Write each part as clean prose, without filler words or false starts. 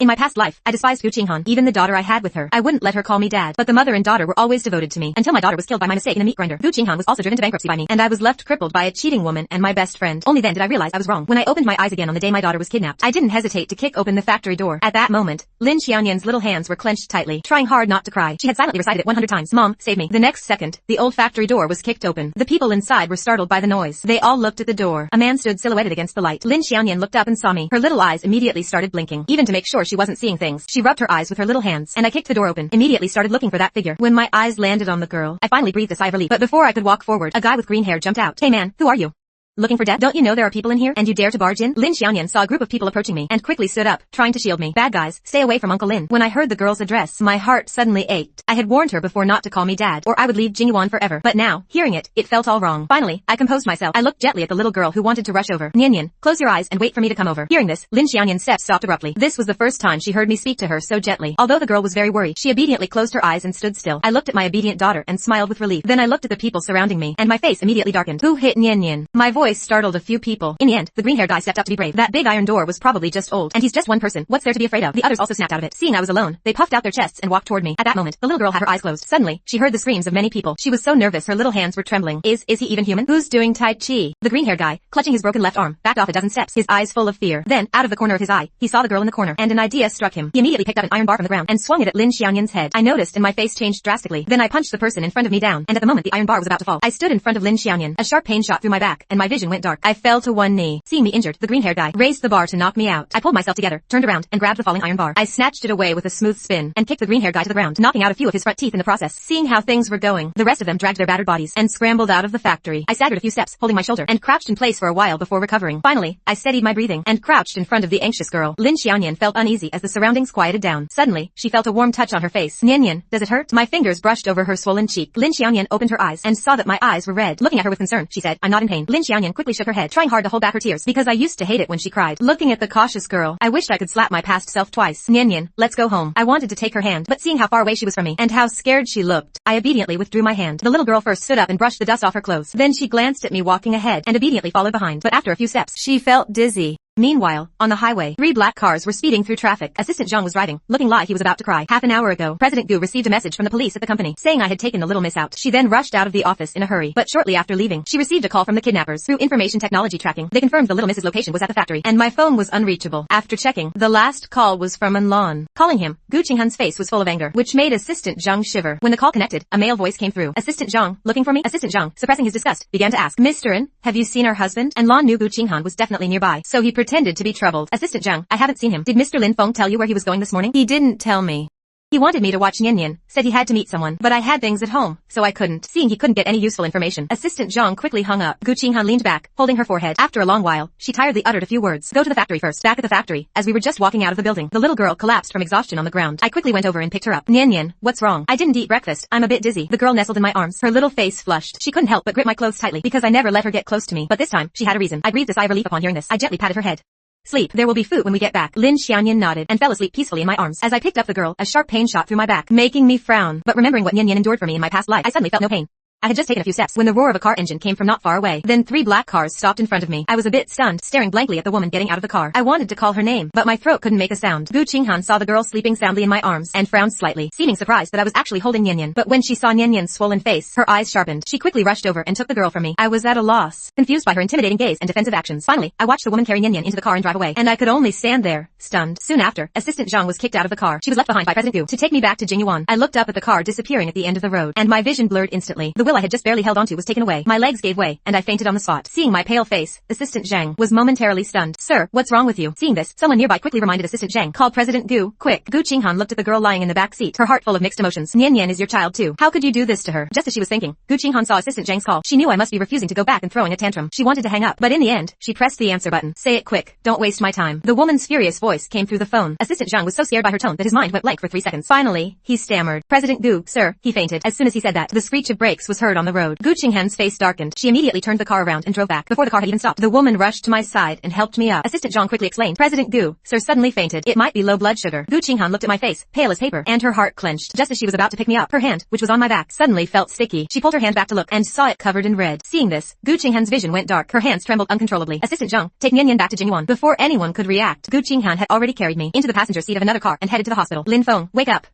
In my past life, I despised Gu Qinghan, even the daughter I had with her. I wouldn't let her call me dad, but the mother and daughter were always devoted to me, until my daughter was killed by my mistake in a meat grinder. Gu Qinghan was also driven to bankruptcy by me, and I was left crippled by a cheating woman and my best friend. Only then did I realize I was wrong. When I opened my eyes again on the day my daughter was kidnapped, I didn't hesitate to kick open the factory door. At that moment, Lin Xiaoyan's little hands were clenched tightly, trying hard not to cry. She had silently recited it 100 times. Mom, save me. The next second, the old factory door was kicked open. The people inside were startled by the noise. They all looked at the door. A man stood silhouetted against the light. Lin Xiaoyan looked up and saw me. Her little eyes immediately started blinking. Even to make sure she wasn't seeing things, she rubbed her eyes with her little hands, and I kicked the door open. Immediately started looking for that figure. When my eyes landed on the girl, I finally breathed a sigh of relief. But before I could walk forward, a guy with green hair jumped out. Hey man, who are you? Looking for death? Don't you know there are people in here, and you dare to barge in? Lin Xiaoyan saw a group of people approaching me, and quickly stood up, trying to shield me. Bad guys, stay away from Uncle Lin. When I heard the girl's address, my heart suddenly ached. I had warned her before not to call me dad, or I would leave Jingyuan forever. But now, hearing it, it felt all wrong. Finally, I composed myself. I looked gently at the little girl who wanted to rush over. Nian, close your eyes and wait for me to come over. Hearing this, Lin Xiaoyan's steps stopped abruptly. This was the first time she heard me speak to her so gently. Although the girl was very worried, she obediently closed her eyes and stood still. I looked at my obedient daughter and smiled with relief. Then I looked at the people surrounding me, and my face immediately darkened. Who hit Nian? My voice startled a few people. In the end, the green-haired guy stepped up to be brave. That big iron door was probably just old, and he's just one person. What's there to be afraid of? The others also snapped out of it. Seeing I was alone, they puffed out their chests and walked toward me. At that moment, the little girl had her eyes closed. Suddenly, she heard the screams of many people. She was so nervous her little hands were trembling. Is he even human? Who's doing Tai Chi? The green-haired guy, clutching his broken left arm, backed off a dozen steps, his eyes full of fear. Then, out of the corner of his eye, he saw the girl in the corner, and an idea struck him. He immediately picked up an iron bar from the ground and swung it at Lin Xiaoyan's head. I noticed and my face changed drastically. Then I punched the person in front of me down, and at the moment the iron bar was about to fall, I stood in front of Lin Xiaoyan. A sharp pain shot through my back, and my vision went dark. I fell to one knee. Seeing me injured, the green-haired guy raised the bar to knock me out. I pulled myself together, turned around, and grabbed the falling iron bar. I snatched it away with a smooth spin, and kicked the green-haired guy to the ground, knocking out a few of his front teeth in the process. Seeing how things were going, the rest of them dragged their battered bodies and scrambled out of the factory. I staggered a few steps, holding my shoulder, and crouched in place for a while before recovering. Finally, I steadied my breathing, and crouched in front of the anxious girl. Lin Xiaoyan felt uneasy as the surroundings quieted down. Suddenly, she felt a warm touch on her face. Nian, does it hurt? My fingers brushed over her swollen cheek. Lin Xiaoyan opened her eyes, and saw that my eyes were red. Looking at her with concern, she said, I'm not in pain. Lin Xiaoyan quickly shook her head, trying hard to hold back her tears, because I used to hate it when she cried. Looking at the cautious girl, I wished I could slap my past self twice. Nian, let's go home. I wanted to take her hand, but seeing how far away she was from me, and how scared she looked, I obediently withdrew my hand. The little girl first stood up and brushed the dust off her clothes. Then she glanced at me walking ahead, and obediently followed behind. But after a few steps, she felt dizzy. Meanwhile, on the highway, 3 black cars were speeding through traffic. Assistant Zhang was driving, looking like he was about to cry. Half an hour ago, President Gu received a message from the police at the company, saying I had taken the little miss out. She then rushed out of the office in a hurry. But shortly after leaving, she received a call from the kidnappers. Through information technology tracking, they confirmed the little miss's location was at the factory, and my phone was unreachable. After checking, the last call was from Anlan. Calling him, Gu Qinghan's face was full of anger, which made Assistant Zhang shiver. When the call connected, a male voice came through. Assistant Zhang, looking for me? Assistant Zhang, suppressing his disgust, began to ask, Mr. An, have you seen our husband? And Lan knew Gu Qinghan was definitely nearby, so he pretended to be troubled. Assistant Zhang, I haven't seen him. Did Mr. Lin Feng tell you where he was going this morning? He didn't tell me. He wanted me to watch Nian, said he had to meet someone, but I had things at home, so I couldn't. Seeing he couldn't get any useful information, Assistant Zhang quickly hung up. Gu Qinghan leaned back, holding her forehead. After a long while, she tiredly uttered a few words. Go to the factory first. Back at the factory, as we were just walking out of the building, the little girl collapsed from exhaustion on the ground. I quickly went over and picked her up. Nian, what's wrong? I didn't eat breakfast. I'm a bit dizzy. The girl nestled in my arms, her little face flushed. She couldn't help but grip my clothes tightly, because I never let her get close to me. But this time, she had a reason. I breathed a sigh of relief upon hearing this. I gently patted her head. Sleep. There will be food when we get back. Lin Xiaoyan nodded and fell asleep peacefully in my arms. As I picked up the girl, a sharp pain shot through my back, making me frown. But remembering what Nian endured for me in my past life, I suddenly felt no pain. I had just taken a few steps when the roar of a car engine came from not far away. Then 3 black cars stopped in front of me. I was a bit stunned, staring blankly at the woman getting out of the car. I wanted to call her name, but my throat couldn't make a sound. Gu Qinghan saw the girl sleeping soundly in my arms and frowned slightly, seeming surprised that I was actually holding Nian. But when she saw Nian's swollen face, her eyes sharpened. She quickly rushed over and took the girl from me. I was at a loss, confused by her intimidating gaze and defensive actions. Finally, I watched the woman carry Nian into the car and drive away, and I could only stand there, stunned. Soon after, Assistant Zhang was kicked out of the car. She was left behind by President Gu to take me back to Jingyuan. I looked up at the car disappearing at the end of the road, and my vision blurred instantly. The will I had just barely held onto was taken away. My legs gave way, and I fainted on the spot. Seeing my pale face, Assistant Zhang was momentarily stunned. Sir, what's wrong with you? Seeing this, someone nearby quickly reminded Assistant Zhang, call President Gu, quick. Gu Qinghan looked at the girl lying in the back seat, her heart full of mixed emotions. Nian is your child too. How could you do this to her? Just as she was thinking, Gu Qinghan saw Assistant Zhang's call. She knew I must be refusing to go back and throwing a tantrum. She wanted to hang up, but in the end, she pressed the answer button. Say it quick. Don't waste my time. The woman's furious voice came through the phone. Assistant Zhang was so scared by her tone that his mind went blank for 3 seconds. Finally, he stammered. President Gu, sir, he fainted. As soon as he said that, the screech of brakes was heard on the road. Gu Qinghan's face darkened. She immediately turned the car around and drove back. Before the car had even stopped, the woman rushed to my side and helped me up. Assistant Zhang quickly explained, President Gu, sir suddenly fainted. It might be low blood sugar. Gu Qinghan looked at my face, pale as paper, and her heart clenched. Just as she was about to pick me up, her hand, which was on my back, suddenly felt sticky. She pulled her hand back to look and saw it covered in red. Seeing this, Gu Qinghan's vision went dark. Her hands trembled uncontrollably. Assistant Zhang, take Nian Yan back to Jingyuan. Before anyone could react, Gu Qinghan had already carried me into the passenger seat of another car and headed to the hospital. Lin Feng, wake up.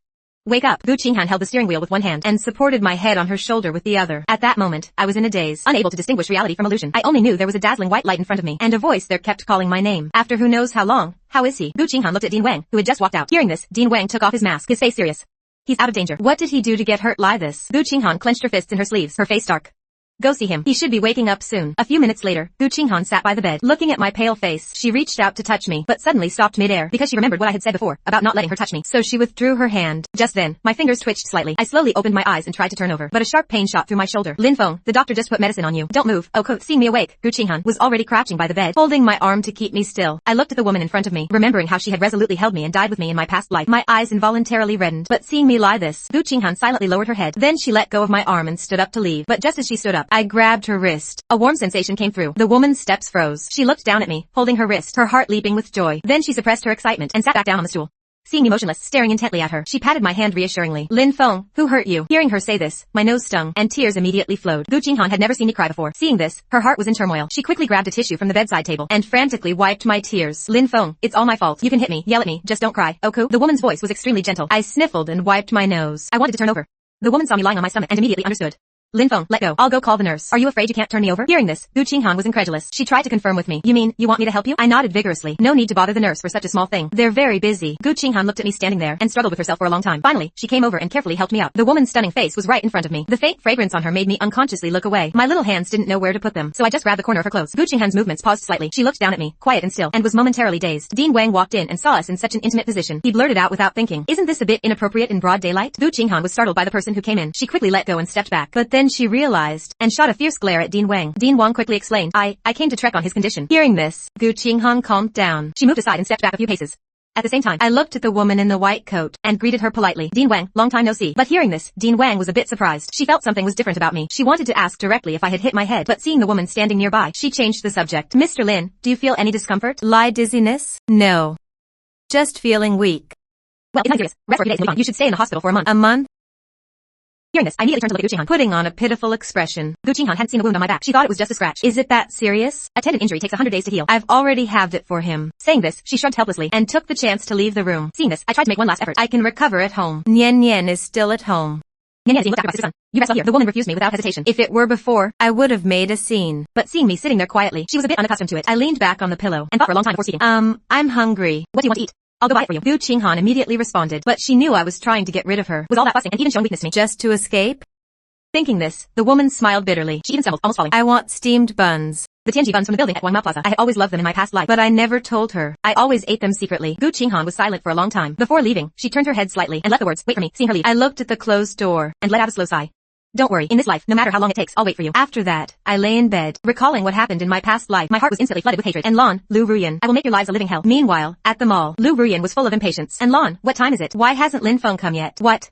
Wake up. Gu Qinghan held the steering wheel with one hand and supported my head on her shoulder with the other. At that moment, I was in a daze, unable to distinguish reality from illusion. I only knew there was a dazzling white light in front of me, and a voice there kept calling my name. After who knows how long, how is he? Gu Qinghan looked at Din Wang, who had just walked out. Hearing this, Din Wang took off his mask, his face serious. He's out of danger. What did he do to get hurt like this? Gu Qinghan clenched her fists in her sleeves, her face dark. Go see him. He should be waking up soon. A few minutes later, Gu Qinghan sat by the bed, looking at my pale face. She reached out to touch me, but suddenly stopped midair because she remembered what I had said before about not letting her touch me. So she withdrew her hand. Just then, my fingers twitched slightly. I slowly opened my eyes and tried to turn over, but a sharp pain shot through my shoulder. Lin Feng, the doctor just put medicine on you. Don't move. Oh, seeing me awake, Gu Qinghan was already crouching by the bed, holding my arm to keep me still. I looked at the woman in front of me, remembering how she had resolutely held me and died with me in my past life. My eyes involuntarily reddened, but seeing me lie this, Gu Qinghan silently lowered her head. Then she let go of my arm and stood up to leave. But just as she stood up, I grabbed her wrist. A warm sensation came through. The woman's steps froze. She looked down at me, holding her wrist, her heart leaping with joy. Then she suppressed her excitement and sat back down on the stool. Seeing me motionless, staring intently at her, she patted my hand reassuringly. Lin Feng, who hurt you? Hearing her say this, my nose stung, and tears immediately flowed. Gu Qinghan had never seen me cry before. Seeing this, her heart was in turmoil. She quickly grabbed a tissue from the bedside table and frantically wiped my tears. Lin Feng, it's all my fault. You can hit me, yell at me, just don't cry. Oku? The woman's voice was extremely gentle. I sniffled and wiped my nose. I wanted to turn over. The woman saw me lying on my stomach and immediately understood. Lin Feng, let go. I'll go call the nurse. Are you afraid you can't turn me over? Hearing this, Gu Qinghan was incredulous. She tried to confirm with me. You mean, you want me to help you? I nodded vigorously. No need to bother the nurse for such a small thing. They're very busy. Gu Qinghan looked at me standing there and struggled with herself for a long time. Finally, she came over and carefully helped me up. The woman's stunning face was right in front of me. The faint fragrance on her made me unconsciously look away. My little hands didn't know where to put them, so I just grabbed the corner of her clothes. Gu Qinghan's movements paused slightly. She looked down at me, quiet and still, and was momentarily dazed. Din Wang walked in and saw us in such an intimate position. He blurted out without thinking, isn't this a bit inappropriate in broad daylight? Gu Qinghan was startled by the person who came in. She quickly let go and stepped back. But then she realized and shot a fierce glare at Din Wang. Din Wang quickly explained, I came to check on his condition. Hearing this, Gu Qinghan calmed down. She moved aside and stepped back a few paces. At the same time, I looked at the woman in the white coat and greeted her politely. Din Wang, long time no see. But hearing this, Din Wang was a bit surprised. She felt something was different about me. She wanted to ask directly if I had hit my head, but seeing the woman standing nearby, she changed the subject. Mr. Lin, do you feel any discomfort? Lie dizziness? No. Just feeling weak. Well, it's not serious. Rest for a few days and move on. You should stay in the hospital for a month. A month? Hearing this, I immediately turned to look at Gu Qinghan, putting on a pitiful expression. Gu Qinghan hadn't seen the wound on my back. She thought it was just a scratch. Is it that serious? A tendon injury takes 100 days to heal. I've already halved it for him. Saying this, she shrugged helplessly and took the chance to leave the room. Seeing this, I tried to make one last effort. I can recover at home. Nian Yan is still at home. Nian Yan is being looked after by sister son. You rest well here. The woman refused me without hesitation. If it were before, I would have made a scene. But seeing me sitting there quietly, she was a bit unaccustomed to it. I leaned back on the pillow and thought for a long time before speaking. I'm hungry. What do you want to eat? I'll go buy it for you. Gu Qinghan immediately responded, but she knew I was trying to get rid of her. Was all that fussing and even showing weakness to me just to escape? Thinking this, the woman smiled bitterly. She even stumbled, almost falling. I want steamed buns. The Tianji buns from the building at Guangmao Plaza. I had always loved them in my past life, but I never told her. I always ate them secretly. Gu Qinghan was silent for a long time. Before leaving, she turned her head slightly and left the words, wait for me. Seeing her leave, I looked at the closed door and let out a slow sigh. Don't worry, in this life, no matter how long it takes, I'll wait for you. After that, I lay in bed, recalling what happened in my past life. My heart was instantly flooded with hatred. And Lan, Lu Ruyan, I will make your lives a living hell. Meanwhile, at the mall, Lu Ruyan was full of impatience. And Lan, what time is it? Why hasn't Lin Feng come yet? What?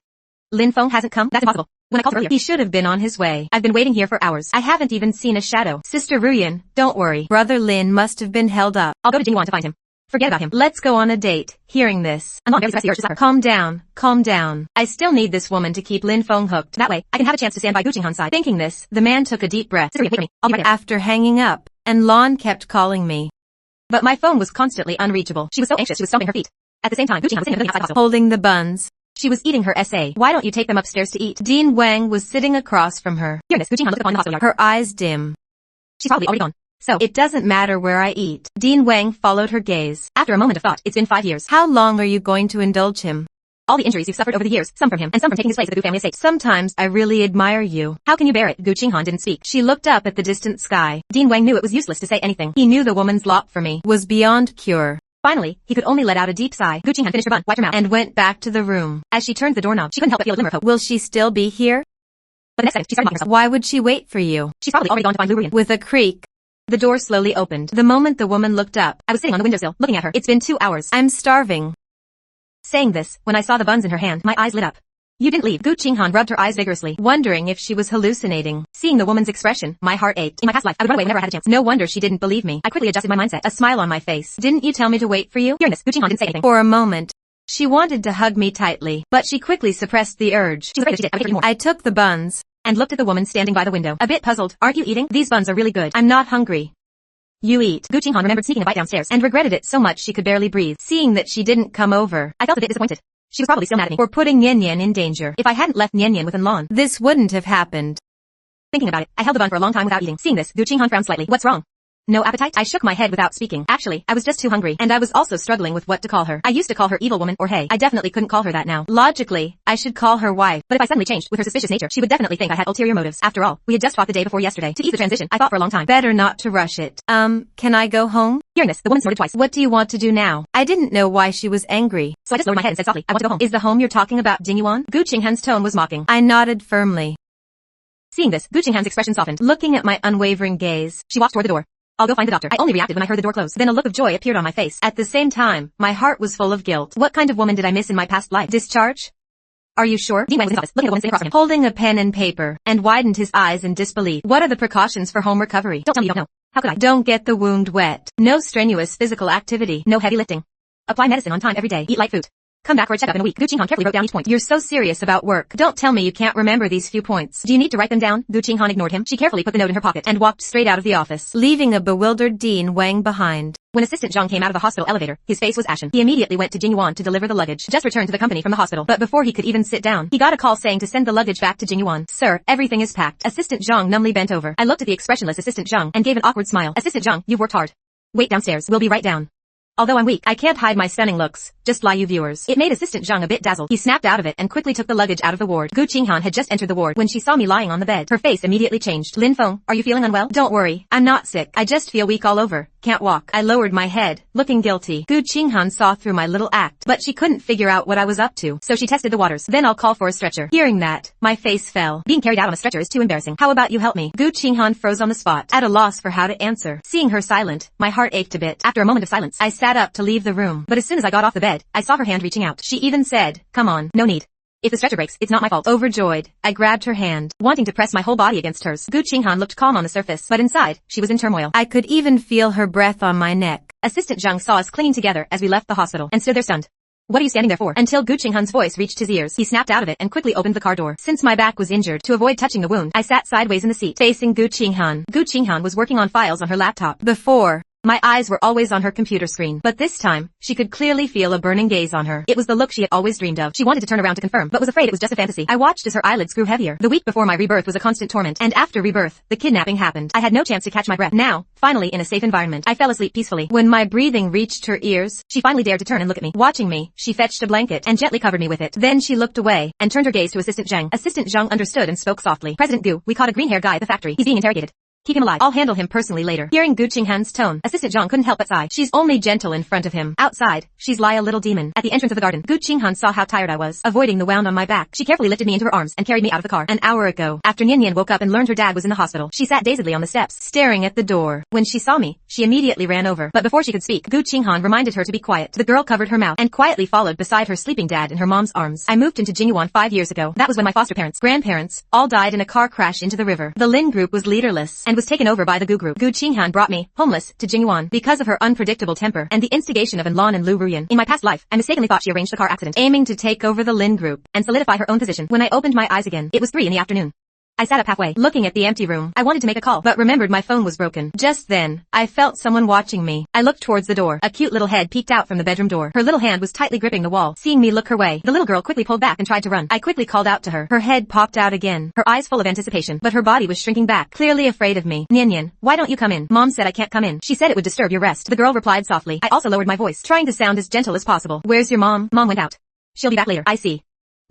Lin Feng hasn't come? That's impossible. When I called earlier, he should have been on his way. I've been waiting here for hours. I haven't even seen a shadow. Sister Ruyan, don't worry. Brother Lin must have been held up. I'll go to Jingyuan to find him. Forget about him. Let's go on a date. Hearing this, I'm very surprised the urge to slap her. Calm down. Calm down. I still need this woman to keep Lin Feng hooked. That way, I can have a chance to stand by Gu Qinghan's side. Thinking this, the man took a deep breath. Sister Ruyan, wait for me. I'll be right there. After hanging up, and Lan kept calling me. But my phone was constantly unreachable. She was so anxious she was stomping her feet. At the same time, Gu Qinghan was sitting in the building outside the hospital, holding the buns. She was eating her essay. Why don't you take them upstairs to eat? Din Wang was sitting across from her. Hearing this, Gu Qinghan looked upon the hospital yard. Her eyes dim. She's probably already gone. So, it doesn't matter where I eat. Din Wang followed her gaze. After a moment of thought, it's been 5 years. How long are you going to indulge him? All the injuries you've suffered over the years, some from him, and some from taking his place at the Gu family estate. Sometimes I really admire you. How can you bear it? Gu Qinghan didn't speak. She looked up at the distant sky. Din Wang knew it was useless to say anything. He knew the woman's lot for me was beyond cure. Finally, he could only let out a deep sigh. Gu Qinghan finished her bun, wiped her mouth, and went back to the room. As she turned the doorknob, she couldn't help but feel a glimmer of hope. Will she still be here? But the next second, she started mocking herself. Why would she wait for you? She's probably already gone to find Lu Ruyan. With a creak, the door slowly opened. The moment the woman looked up, I was sitting on the windowsill, looking at her. It's been 2 hours. I'm starving. Saying this, when I saw the buns in her hand, my eyes lit up. You didn't leave. Gu Qinghan rubbed her eyes vigorously, wondering if she was hallucinating. Seeing the woman's expression, my heart ached. In my past life, I would run away whenever I had a chance. No wonder she didn't believe me. I quickly adjusted my mindset, a smile on my face. Didn't you tell me to wait for you? Hearing this, Gu Qinghan didn't say anything. For a moment, she wanted to hug me tightly, but she quickly suppressed the urge. She was afraid if she did, I would take her even more. I took the buns and looked at the woman standing by the window. A bit puzzled. Aren't you eating? These buns are really good. I'm not hungry. You eat. Gu Qinghan remembered sneaking a bite downstairs and regretted it so much she could barely breathe. Seeing that she didn't come over, I felt a bit disappointed. She was probably still mad at me for putting Nian Nian in danger. If I hadn't left Nian Nian with Lan, this wouldn't have happened. Thinking about it, I held the bun for a long time without eating. Seeing this, Gu Qinghan frowned slightly. What's wrong? No appetite? I shook my head without speaking. Actually, I was just too hungry, and I was also struggling with what to call her. I used to call her evil woman or hey. I definitely couldn't call her that now. Logically, I should call her wife. But if I suddenly changed with her suspicious nature, she would definitely think I had ulterior motives. After all, we had just fought the day before yesterday. To ease the transition, I thought for a long time. Better not to rush it. Can I go home? Hearing this, the woman snorted twice. What do you want to do now? I didn't know why she was angry, so I just lowered my head and said softly, I want to go home. Is the home you're talking about Jingyuan? Gu Qinghan's tone was mocking. I nodded firmly. Seeing this, Gu Qinghan's expression softened. Looking at my unwavering gaze, she walked toward the door. I'll go find the doctor. I only reacted when I heard the door close. Then a look of joy appeared on my face. At the same time, my heart was full of guilt. What kind of woman did I miss in my past life? Discharge? Are you sure? Ding Wang was in his office, looking at the woman sitting across from him, holding a pen and paper, and widened his eyes in disbelief. What are the precautions for home recovery? Don't tell me you don't know. How could I? Don't get the wound wet. No strenuous physical activity. No heavy lifting. Apply medicine on time every day. Eat light food. Come back for a checkup in a week. Gu Qinghan carefully wrote down each point. You're so serious about work. Don't tell me you can't remember these few points. Do you need to write them down? Gu Qinghan ignored him. She carefully put the note in her pocket and walked straight out of the office, leaving a bewildered Dean Wang behind. When Assistant Zhang came out of the hospital elevator, his face was ashen. He immediately went to Jingyuan to deliver the luggage. Just returned to the company from the hospital, but before he could even sit down, he got a call saying to send the luggage back to Jingyuan. Sir, everything is packed. Assistant Zhang numbly bent over. I looked at the expressionless Assistant Zhang and gave an awkward smile. Assistant Zhang, you've worked hard. Wait downstairs. We'll be right down. Although I'm weak, I can't hide my stunning looks. Just lie, you viewers. It made Assistant Zhang a bit dazzled. He snapped out of it and quickly took the luggage out of the ward. Gu Qinghan had just entered the ward when she saw me lying on the bed. Her face immediately changed. Lin Feng, are you feeling unwell? Don't worry, I'm not sick. I just feel weak all over. Can't walk. I lowered my head, looking guilty. Gu Qinghan saw through my little act, but she couldn't figure out what I was up to, so she tested the waters. Then I'll call for a stretcher. Hearing that, my face fell. Being carried out on a stretcher is too embarrassing. How about you help me? Gu Qinghan froze on the spot, at a loss for how to answer. Seeing her silent, my heart ached a bit. After a moment of silence, I sat up to leave the room, but as soon as I got off the bed, I saw her hand reaching out. She even said, come on, no need. If the stretcher breaks, it's not my fault. Overjoyed, I grabbed her hand, wanting to press my whole body against hers. Gu Qinghan looked calm on the surface, but inside, she was in turmoil. I could even feel her breath on my neck. Assistant Zhang saw us clinging together as we left the hospital, and stood there stunned. What are you standing there for? Until Gu Qinghan's voice reached his ears, he snapped out of it and quickly opened the car door. Since my back was injured, to avoid touching the wound, I sat sideways in the seat, facing Gu Qinghan. Gu Qinghan was working on files on her laptop. Before, my eyes were always on her computer screen, but this time, she could clearly feel a burning gaze on her. It was the look she had always dreamed of. She wanted to turn around to confirm, but was afraid it was just a fantasy. I watched as her eyelids grew heavier. The week before my rebirth was a constant torment, and after rebirth, the kidnapping happened. I had no chance to catch my breath. Now, finally in a safe environment, I fell asleep peacefully. When my breathing reached her ears, she finally dared to turn and look at me. Watching me, she fetched a blanket and gently covered me with it. Then she looked away, and turned her gaze to Assistant Zhang. Assistant Zhang understood and spoke softly. President Gu, we caught a green-haired guy at the factory. He's being interrogated. Keep him alive. I'll handle him personally later. Hearing Gu Qinghan's tone, Assistant Zhang couldn't help but sigh. She's only gentle in front of him. Outside, she's like a little demon. At the entrance of the garden, Gu Qinghan saw how tired I was, avoiding the wound on my back. She carefully lifted me into her arms and carried me out of the car. An hour ago, after Nian Nian woke up and learned her dad was in the hospital, she sat dazedly on the steps, staring at the door. When she saw me, she immediately ran over. But before she could speak, Gu Qinghan reminded her to be quiet. The girl covered her mouth and quietly followed beside her sleeping dad in her mom's arms. I moved into Jingyuan 5 years ago. That was when my foster parents, grandparents, all died in a car crash into the river. The Lin group was leaderless and was taken over by the Gu group. Gu Qinghan brought me, homeless, to Jingyuan because of her unpredictable temper and the instigation of Lan and Lu Ruyan. In my past life, I mistakenly thought she arranged the car accident, aiming to take over the Lin group and solidify her own position. When I opened my eyes again, it was 3 in the afternoon. I sat up halfway, looking at the empty room. I wanted to make a call, but remembered my phone was broken. Just then, I felt someone watching me. I looked towards the door. A cute little head peeked out from the bedroom door. Her little hand was tightly gripping the wall. Seeing me look her way, the little girl quickly pulled back and tried to run. I quickly called out to her. Her head popped out again, her eyes full of anticipation, but her body was shrinking back, clearly afraid of me. Nian Nian, why don't you come in? Mom said I can't come in. She said it would disturb your rest. The girl replied softly. I also lowered my voice, trying to sound as gentle as possible. Where's your mom? Mom went out. She'll be back later. I see.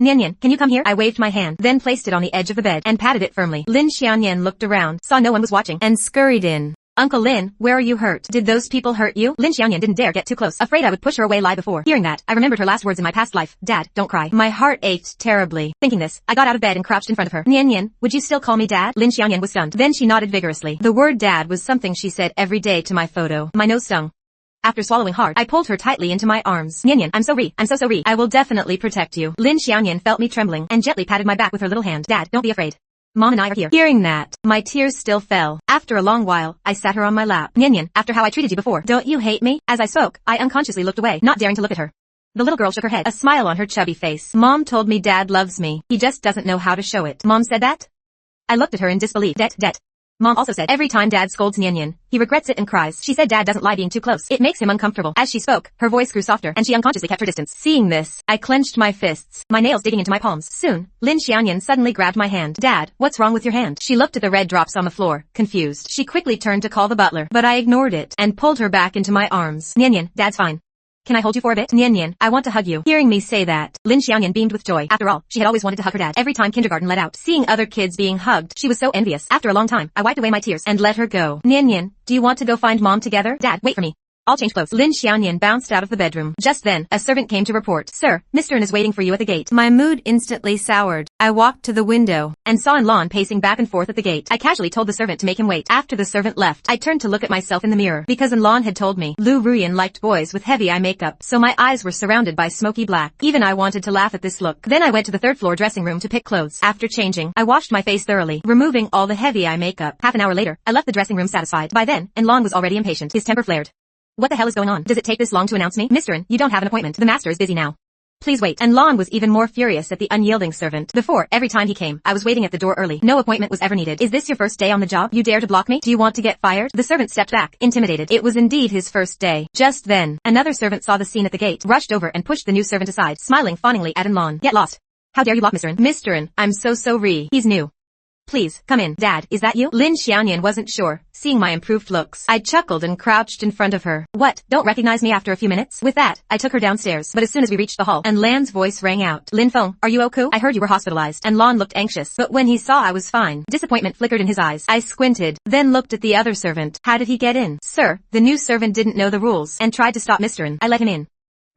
Nian Nian, can you come here? I waved my hand, then placed it on the edge of the bed and patted it firmly. Lin Xianyan looked around, saw no one was watching, and scurried in. Uncle Lin, where are you hurt? Did those people hurt you? Lin Xianyan didn't dare get too close, afraid I would push her away lie before. Hearing that, I remembered her last words in my past life. Dad, don't cry. My heart ached terribly. Thinking this, I got out of bed and crouched in front of her. Nian Nian, would you still call me Dad? Lin Xianyan was stunned. Then she nodded vigorously. The word Dad was something she said every day to my photo. My nose stung. After swallowing hard, I pulled her tightly into my arms. Nian, I'm so sorry. I will definitely protect you. Lin Xiaoyan felt me trembling and gently patted my back with her little hand. Dad, don't be afraid. Mom and I are here. Hearing that, my tears still fell. After a long while, I sat her on my lap. Nian, after how I treated you before, don't you hate me? As I spoke, I unconsciously looked away, not daring to look at her. The little girl shook her head, a smile on her chubby face. Mom told me Dad loves me. He just doesn't know how to show it. Mom said that? I looked at her in disbelief. Det. Mom also said every time Dad scolds Nian, he regrets it and cries. She said Dad doesn't lie being too close. It makes him uncomfortable. As she spoke, her voice grew softer and she unconsciously kept her distance. Seeing this, I clenched my fists, my nails digging into my palms. Soon, Lin Xiaoyan suddenly grabbed my hand. Dad, what's wrong with your hand? She looked at the red drops on the floor, confused. She quickly turned to call the butler, but I ignored it and pulled her back into my arms. Nian, Dad's fine. Can I hold you for a bit? Nian, I want to hug you. Hearing me say that, Lin Xiaoyan beamed with joy. After all, she had always wanted to hug her dad every time kindergarten let out. Seeing other kids being hugged, she was so envious. After a long time, I wiped away my tears and let her go. Nian, do you want to go find Mom together? Dad, wait for me. I'll change clothes. Lin Xiaoyan bounced out of the bedroom. Just then, a servant came to report. Sir, Mr. N is waiting for you at the gate. My mood instantly soured. I walked to the window and saw Lon pacing back and forth at the gate. I casually told the servant to make him wait. After the servant left, I turned to look at myself in the mirror because Lon had told me Lu Ruyan liked boys with heavy eye makeup, so my eyes were surrounded by smoky black. Even I wanted to laugh at this look. Then I went to the third floor dressing room to pick clothes. After changing, I washed my face thoroughly, removing all the heavy eye makeup. Half an hour later, I left the dressing room satisfied. By then, Lon was already impatient. His temper flared. What the hell is going on? Does it take this long to announce me? Mr. N, you don't have an appointment. The master is busy now. Please wait. And Lon was even more furious at the unyielding servant. Before, every time he came, I was waiting at the door early. No appointment was ever needed. Is this your first day on the job? You dare to block me? Do you want to get fired? The servant stepped back, intimidated. It was indeed his first day. Just then, another servant saw the scene at the gate, rushed over and pushed the new servant aside, smiling fawningly at Lon. Get lost. How dare you block Mr. N? Mr. N, I'm so sorry. He's new. Please, come in. Dad, is that you? Lin Xiaoyan wasn't sure, seeing my improved looks. I chuckled and crouched in front of her. What, don't recognize me after a few minutes? With that, I took her downstairs, but as soon as we reached the hall, Lan's voice rang out. Lin Feng, are you okay? I heard you were hospitalized. And Lon looked anxious, but when he saw I was fine, disappointment flickered in his eyes. I squinted, then looked at the other servant. How did he get in? Sir, the new servant didn't know the rules, and tried to stop Mr. N. I let him in.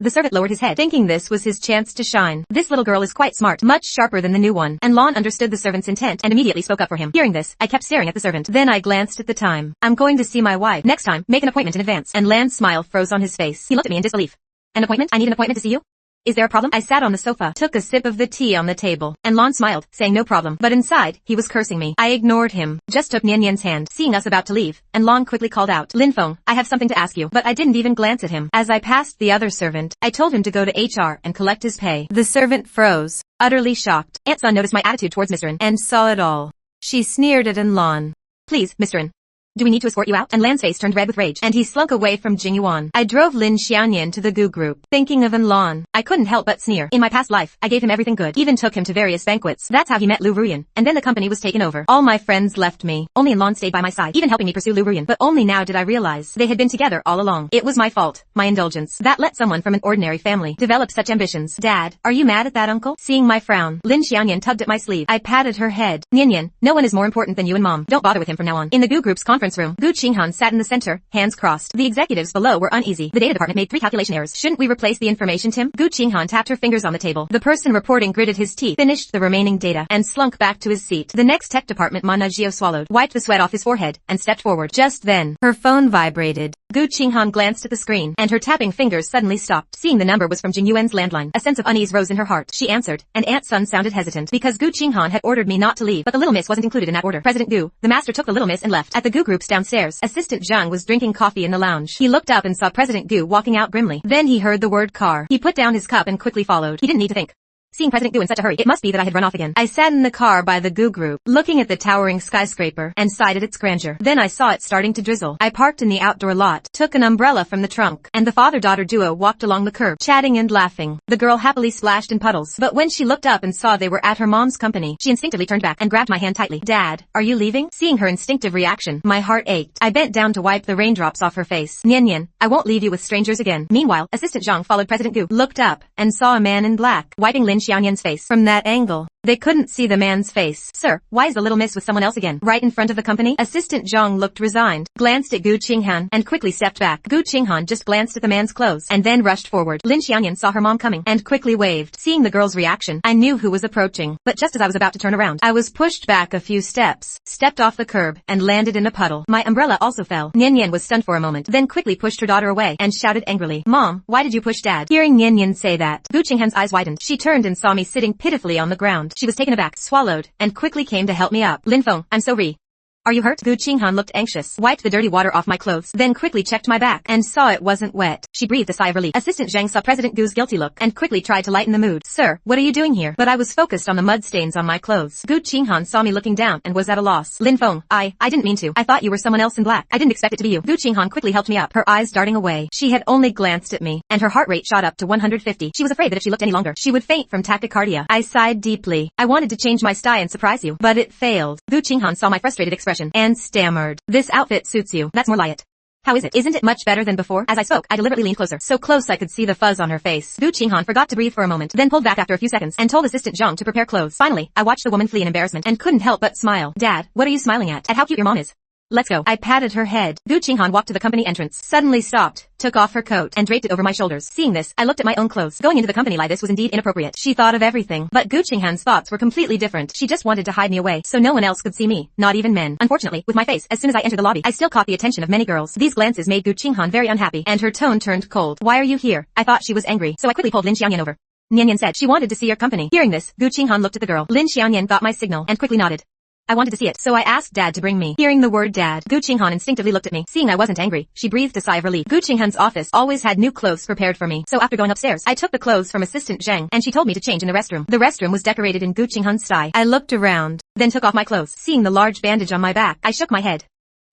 The servant lowered his head, thinking this was his chance to shine. This little girl is quite smart, much sharper than the new one. And Lon understood the servant's intent and immediately spoke up for him. Hearing this, I kept staring at the servant. Then I glanced at the time. I'm going to see my wife. Next time, make an appointment in advance. And Lan's smile froze on his face. He looked at me in disbelief. An appointment? I need an appointment to see you? Is there a problem? I sat on the sofa, took a sip of the tea on the table, and Lon smiled, saying no problem. But inside, he was cursing me. I ignored him, just took Nian's hand, seeing us about to leave, and Lon quickly called out, Lin Feng, I have something to ask you. But I didn't even glance at him. As I passed the other servant, I told him to go to HR and collect his pay. The servant froze, utterly shocked. Aunt Sun noticed my attitude towards Mr. N and saw it all. She sneered at Lon. Please, Mr. N. Do we need to escort you out? And Lan's face turned red with rage, and he slunk away from Jingyuan. I drove Lin Xiaoyan to the Gu group, thinking of Lon. I couldn't help but sneer. In my past life, I gave him everything good, even took him to various banquets. That's how he met Lu Ruyan, and then the company was taken over. All my friends left me. Only Lon stayed by my side, even helping me pursue Lu Ruyan. But only now did I realize they had been together all along. It was my fault, my indulgence, that let someone from an ordinary family develop such ambitions. Dad, are you mad at that, uncle? Seeing my frown, Lin Xiaoyan tugged at my sleeve. I patted her head. Nian, no one is more important than you and Mom. Don't bother with him from now on. In the Gu group's conference room, Gu Qinghan sat in the center, hands crossed. The executives below were uneasy. The data department made 3 calculation errors. Shouldn't we replace the information, Tim? Gu Qinghan tapped her fingers on the table. The person reporting gritted his teeth, finished the remaining data, and slunk back to his seat. The next tech department Managio swallowed, wiped the sweat off his forehead, and stepped forward. Just then, her phone vibrated. Gu Qinghan glanced at the screen, and her tapping fingers suddenly stopped. Seeing the number was from Jing Yuan's landline, a sense of unease rose in her heart. She answered, and Aunt Sun sounded hesitant, because Gu Qinghan had ordered me not to leave, but the little miss wasn't included in that order. President Gu, the master took the little miss and left. At the Gu groups downstairs, Assistant Zhang was drinking coffee in the lounge. He looked up and saw President Gu walking out grimly. Then he heard the word car. He put down his cup and quickly followed. He didn't need to think. Seeing President Gu in such a hurry, it must be that I had run off again. I sat in the car by the Gu group, looking at the towering skyscraper, and sighed at its grandeur. Then I saw it starting to drizzle. I parked in the outdoor lot, took an umbrella from the trunk, and the father-daughter duo walked along the curb, chatting and laughing. The girl happily splashed in puddles, but when she looked up and saw they were at her mom's company, she instinctively turned back and grabbed my hand tightly. Dad, are you leaving? Seeing her instinctive reaction, my heart ached. I bent down to wipe the raindrops off her face. Nian, I won't leave you with strangers again. Meanwhile, Assistant Zhang followed President Gu, looked up, and saw a man in black, wiping Lin Xiaoyan's face. From that angle, They couldn't see the man's face. Sir, why is the little miss with someone else again? Right in front of the company? Assistant Zhang looked resigned, glanced at Gu Qinghan, and quickly stepped back. Gu Qinghan just glanced at the man's clothes, and then rushed forward. Lin Xianyan saw her mom coming, and quickly waved. Seeing the girl's reaction, I knew who was approaching. But just as I was about to turn around, I was pushed back a few steps, stepped off the curb, and landed in a puddle. My umbrella also fell. Nian Yan was stunned for a moment, then quickly pushed her daughter away, and shouted angrily, Mom, why did you push Dad? Hearing Nian Yan say that, Gu Qinghan's eyes widened. She turned and saw me sitting pitifully on the ground. She was taken aback, swallowed, and quickly came to help me up. Lin Feng, I'm sorry. Are you hurt? Gu Qinghan looked anxious, wiped the dirty water off my clothes, then quickly checked my back, and saw it wasn't wet. She breathed a sigh of relief. Assistant Zhang saw President Gu's guilty look, and quickly tried to lighten the mood. Sir, what are you doing here? But I was focused on the mud stains on my clothes. Gu Qinghan saw me looking down, and was at a loss. Lin Feng, I didn't mean to. I thought you were someone else in black. I didn't expect it to be you. Gu Qinghan quickly helped me up, her eyes darting away. She had only glanced at me, and her heart rate shot up to 150. She was afraid that if she looked any longer, she would faint from tachycardia. I sighed deeply. I wanted to change my style and surprise you, but it failed. Gu Qinghan saw my frustrated expression, and stammered. This outfit suits you. That's more like it. How is it? Isn't it much better than before? As I spoke, I deliberately leaned closer, so close I could see the fuzz on her face. Gu Qinghan forgot to breathe for a moment, then pulled back after a few seconds, and told Assistant Zhang to prepare clothes. Finally, I watched the woman flee in embarrassment, and couldn't help but smile. Dad, what are you smiling at? At how cute your mom is. Let's go. I patted her head. Gu Qinghan walked to the company entrance, suddenly stopped, took off her coat, and draped it over my shoulders. Seeing this, I looked at my own clothes. Going into the company like this was indeed inappropriate. She thought of everything. But Gu Qinghan's thoughts were completely different. She just wanted to hide me away, so no one else could see me, not even men. Unfortunately, with my face, as soon as I entered the lobby, I still caught the attention of many girls. These glances made Gu Qinghan very unhappy, and her tone turned cold. Why are you here? I thought she was angry, so I quickly pulled Lin Xianyan over. Nian Yan said she wanted to see your company. Hearing this, Gu Qinghan looked at the girl. Lin Xianyan got my signal, and quickly nodded. I wanted to see it, so I asked Dad to bring me. Hearing the word Dad, Gu Qinghan instinctively looked at me. Seeing I wasn't angry, she breathed a sigh of relief. Gu Qinghan's office always had new clothes prepared for me, so after going upstairs, I took the clothes from Assistant Zhang, and she told me to change in the restroom. The restroom was decorated in Gu Qinghan's style. I looked around, then took off my clothes. Seeing the large bandage on my back, I shook my head.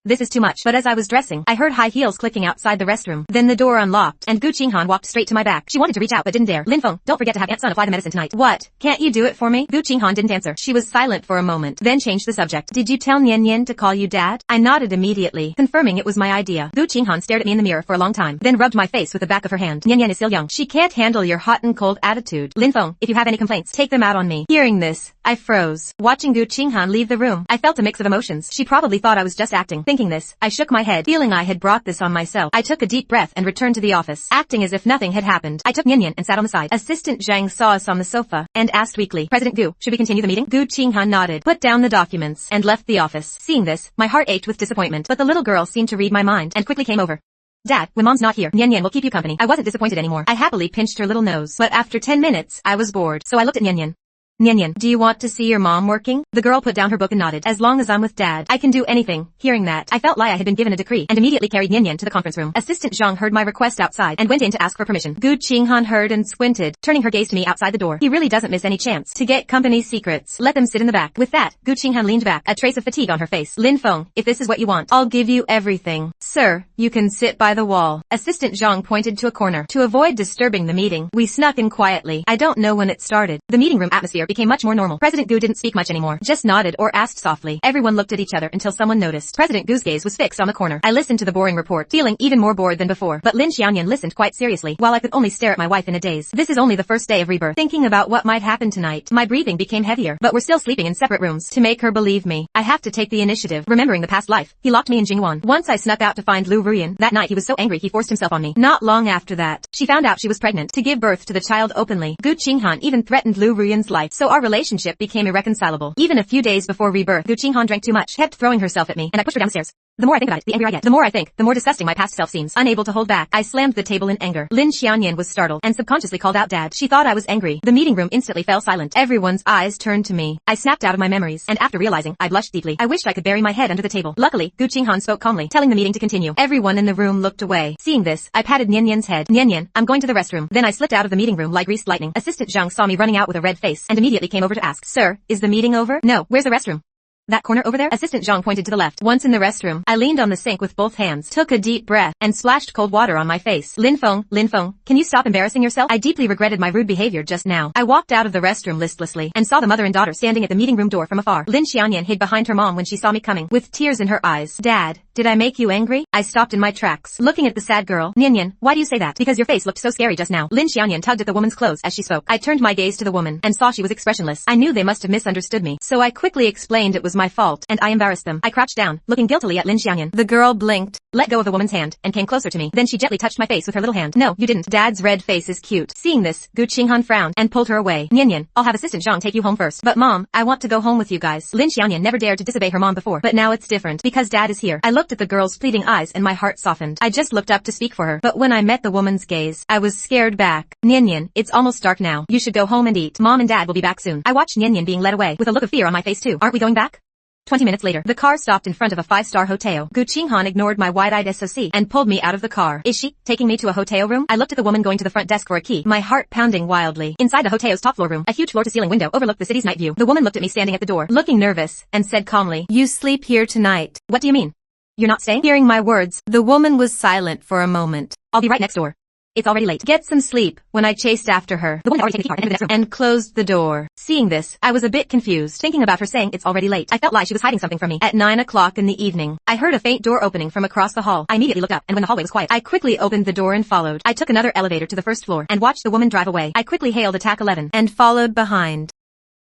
This is too much. But as I was dressing, I heard high heels clicking outside the restroom. Then the door unlocked, and Gu Qinghan walked straight to my back. She wanted to reach out but didn't dare. Lin Feng, don't forget to have Aunt Sun apply the medicine tonight. What? Can't you do it for me? Gu Qinghan didn't answer. She was silent for a moment, then changed the subject. Did you tell Nian Yan to call you Dad? I nodded immediately, confirming it was my idea. Gu Qinghan stared at me in the mirror for a long time, then rubbed my face with the back of her hand. Nian Yan is still young. She can't handle your hot and cold attitude. Lin Feng, if you have any complaints, take them out on me. Hearing this, I froze. Watching Gu Qinghan leave the room, I felt a mix of emotions. She probably thought I was just acting. Thinking this, I shook my head, feeling I had brought this on myself. I took a deep breath and returned to the office, acting as if nothing had happened. I took Nian Yan and sat on the side. Assistant Zhang saw us on the sofa, and asked weakly, President Gu, should we continue the meeting? Gu Qinghan nodded, put down the documents, and left the office. Seeing this, my heart ached with disappointment, but the little girl seemed to read my mind, and quickly came over. Dad, when Mom's not here, Nian Yan will keep you company. I wasn't disappointed anymore. I happily pinched her little nose, but after 10 minutes, I was bored, so I looked at Nian Yan. Nian Yan, do you want to see your mom working? The girl put down her book and nodded. As long as I'm with Dad, I can do anything. Hearing that, I felt like I had been given a decree, and immediately carried Nian Yan to the conference room. Assistant Zhang heard my request outside, and went in to ask for permission. Gu Qinghan heard and squinted, turning her gaze to me outside the door. He really doesn't miss any chance to get company secrets. Let them sit in the back. With that, Gu Qinghan leaned back, a trace of fatigue on her face. Lin Feng, if this is what you want, I'll give you everything. Sir, you can sit by the wall. Assistant Zhang pointed to a corner. To avoid disturbing the meeting, we snuck in quietly. I don't know when it started. The meeting room atmosphere became much more normal. President Gu didn't speak much anymore, just nodded or asked softly. Everyone looked at each other until someone noticed. President Gu's gaze was fixed on the corner. I listened to the boring report, feeling even more bored than before, but Lin Xianyan listened quite seriously, while I could only stare at my wife in a daze. This is only the first day of rebirth. Thinking about what might happen tonight, my breathing became heavier, but we're still sleeping in separate rooms. To make her believe me, I have to take the initiative. Remembering the past life, he locked me in Jingwan. Once I snuck out to find Lu Ruyan. That night he was so angry he forced himself on me. Not long after that, she found out she was pregnant. To give birth to the child openly, Gu Qinghan even threatened Lu Ruyan's life, so our relationship became irreconcilable. Even a few days before rebirth, Gu Qinghan drank too much, kept throwing herself at me, and I pushed her down the stairs. The more I think about it, the angrier I get. The more I think, the more disgusting my past self seems. Unable to hold back, I slammed the table in anger. Lin Xianyan was startled, and subconsciously called out Dad. She thought I was angry. The meeting room instantly fell silent. Everyone's eyes turned to me. I snapped out of my memories, and after realizing, I blushed deeply. I wished I could bury my head under the table. Luckily, Gu Qinghan spoke calmly, telling the meeting to continue. Everyone in the room looked away. Seeing this, I patted Nian Yan's head. Nian Yan, I'm going to the restroom. Then I slipped out of the meeting room like greased lightning. Assistant Zhang saw me running out with a red face, and immediately came over to ask, Sir, is the meeting over? No, where's the restroom? That corner over there? Assistant Zhang pointed to the left. Once in the restroom, I leaned on the sink with both hands, took a deep breath, and splashed cold water on my face. Lin Feng, can you stop embarrassing yourself? I deeply regretted my rude behavior just now. I walked out of the restroom listlessly, and saw the mother and daughter standing at the meeting room door from afar. Lin Xianyan hid behind her mom when she saw me coming, with tears in her eyes. Dad, Did I make you angry? I stopped in my tracks, looking at the sad girl. Nian, why do you say that? Because your face looked so scary just now. Lin Xiaoyan tugged at the woman's clothes as she spoke. I turned my gaze to the woman and saw she was expressionless. I knew they must have misunderstood me, so I quickly explained it was my fault, and I embarrassed them. I crouched down, looking guiltily at Lin Xiaoyan. The girl blinked, let go of the woman's hand, and came closer to me. Then she gently touched my face with her little hand. No, you didn't. Dad's red face is cute. Seeing this, Gu Qinghan frowned and pulled her away. Nian, I'll have Assistant Zhang take you home first. But Mom, I want to go home with you guys. Lin Xiaoyan never dared to disobey her mom before, but now it's different because Dad is here. I looked at the girl's pleading eyes and my heart softened. I just looked up to speak for her, but when I met the woman's gaze, I was scared back. Nian, it's almost dark now. You should go home and eat. Mom and Dad will be back soon. I watched Nian being led away with a look of fear on my face too. Aren't we going back? 20 minutes later, the car stopped in front of a 5-star hotel. Gu Qinghan ignored my wide-eyed SOC and pulled me out of the car. Is she taking me to a hotel room? I looked at the woman going to the front desk for a key, my heart pounding wildly. Inside the hotel's top floor room, a huge floor-to-ceiling window overlooked the city's night view. The woman looked at me standing at the door, looking nervous, and said calmly, "You sleep here tonight." What do you mean? You're not staying? Hearing my words, the woman was silent for a moment. I'll be right next door. It's already late. Get some sleep. When I chased after her, the woman had already taken the car and entered the next room and closed the door. Seeing this, I was a bit confused, thinking about her saying it's already late. I felt like she was hiding something from me. At 9 o'clock in the evening, I heard a faint door opening from across the hall. I immediately looked up, and when the hallway was quiet, I quickly opened the door and followed. I took another elevator to the first floor and watched the woman drive away. I quickly hailed attack 11 and followed behind.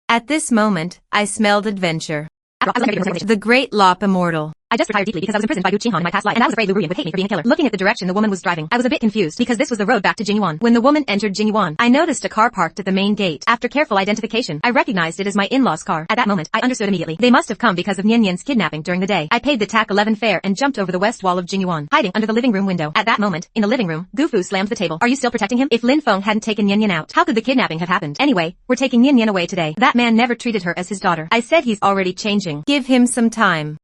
At this moment, I smelled adventure. The Great Lop Immortal. I just retired deeply because I was imprisoned by Gu Qinghan in my past life, and I was afraid Lu Ruyan would hate me for being a killer. Looking at the direction the woman was driving, I was a bit confused because this was the road back to Jinyuan. When the woman entered Jinyuan, I noticed a car parked at the main gate. After careful identification, I recognized it as my in-laws' car. At that moment, I understood immediately. They must have come because of Nian's kidnapping during the day. I paid the TAC 11 fare and jumped over the west wall of Jinyuan, hiding under the living room window. At that moment, in the living room, Gu Fu slammed the table. Are you still protecting him? If Lin Feng hadn't taken Nian out, how could the kidnapping have happened? Anyway, we're taking Nian away today. That man never treated her as his daughter. I said he's already changing. Give him some time.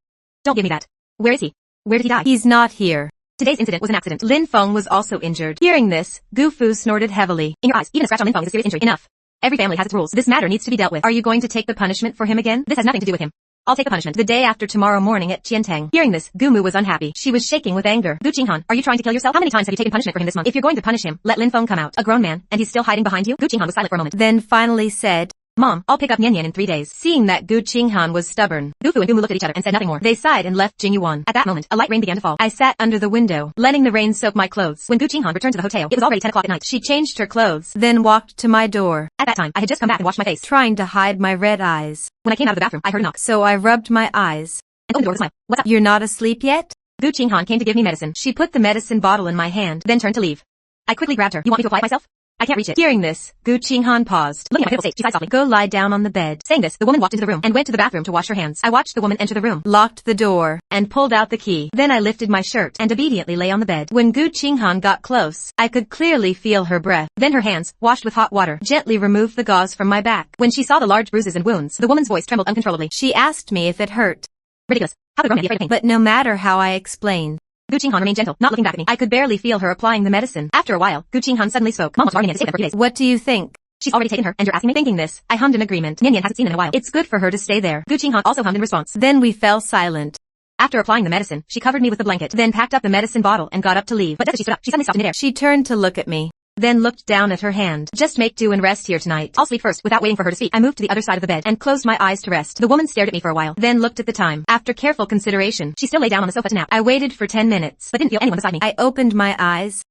Don't give me that. Where is he? Where did he die? He's not here. Today's incident was an accident. Lin Feng was also injured. Hearing this, Gu Fu snorted heavily. In your eyes, even a scratch on Lin Feng is a serious injury. Enough. Every family has its rules. This matter needs to be dealt with. Are you going to take the punishment for him again? This has nothing to do with him. I'll take the punishment the day after tomorrow morning at Qiantang. Hearing this, Gu Mu was unhappy. She was shaking with anger. Gu Qinghan, are you trying to kill yourself? How many times have you taken punishment for him this month? If you're going to punish him, let Lin Feng come out. A grown man, and he's still hiding behind you? Gu Qinghan was silent for a moment, then finally said, Mom, I'll pick up Nian in 3 days. Seeing that Gu Qinghan was stubborn, Gu Fu and Gu Mu looked at each other and said nothing more. They sighed and left Jinyuan. At that moment, a light rain began to fall. I sat under the window, letting the rain soak my clothes. When Gu Qinghan returned to the hotel, it was already 10 o'clock at night. She changed her clothes, then walked to my door. At that time, I had just come back and washed my face, trying to hide my red eyes. When I came out of the bathroom, I heard a knock. So I rubbed my eyes and opened the door with a smile. What's up? You're not asleep yet? Gu Qinghan came to give me medicine. She put the medicine bottle in my hand, then turned to leave. I quickly grabbed her. You want me to apply it myself? I can't reach it. Hearing this, Gu Qinghan paused. Looking at my pitiful state, she sighed softly. Go lie down on the bed. Saying this, the woman walked into the room and went to the bathroom to wash her hands. I watched the woman enter the room, locked the door, and pulled out the key. Then I lifted my shirt and obediently lay on the bed. When Gu Qinghan got close, I could clearly feel her breath. Then her hands, washed with hot water, gently removed the gauze from my back. When she saw the large bruises and wounds, the woman's voice trembled uncontrollably. She asked me if it hurt. Ridiculous. How could a grown man be afraid of pain? But no matter how I explained, Gu Qinghan remained gentle, not looking back at me. I could barely feel her applying the medicine. After a while, Gu Qinghan suddenly spoke. Mom was warning me to stay there for 3 days. What do you think? She's already taken her, and you're asking me? Thinking this, I hummed in agreement. Nian hasn't seen in a while. It's good for her to stay there. Gu Qinghan also hummed in response. Then we fell silent. After applying the medicine, she covered me with the blanket, then packed up the medicine bottle and got up to leave. But just as she stood up, she suddenly stopped in midair. She turned to look at me, then looked down at her hand. Just make do and rest here tonight. I'll sleep first. Without waiting for her to speak, I moved to the other side of the bed and closed my eyes to rest. The woman stared at me for a while, then looked at the time. After careful consideration, she still lay down on the sofa to nap. I waited for 10 minutes, but didn't feel anyone beside me. I opened my eyes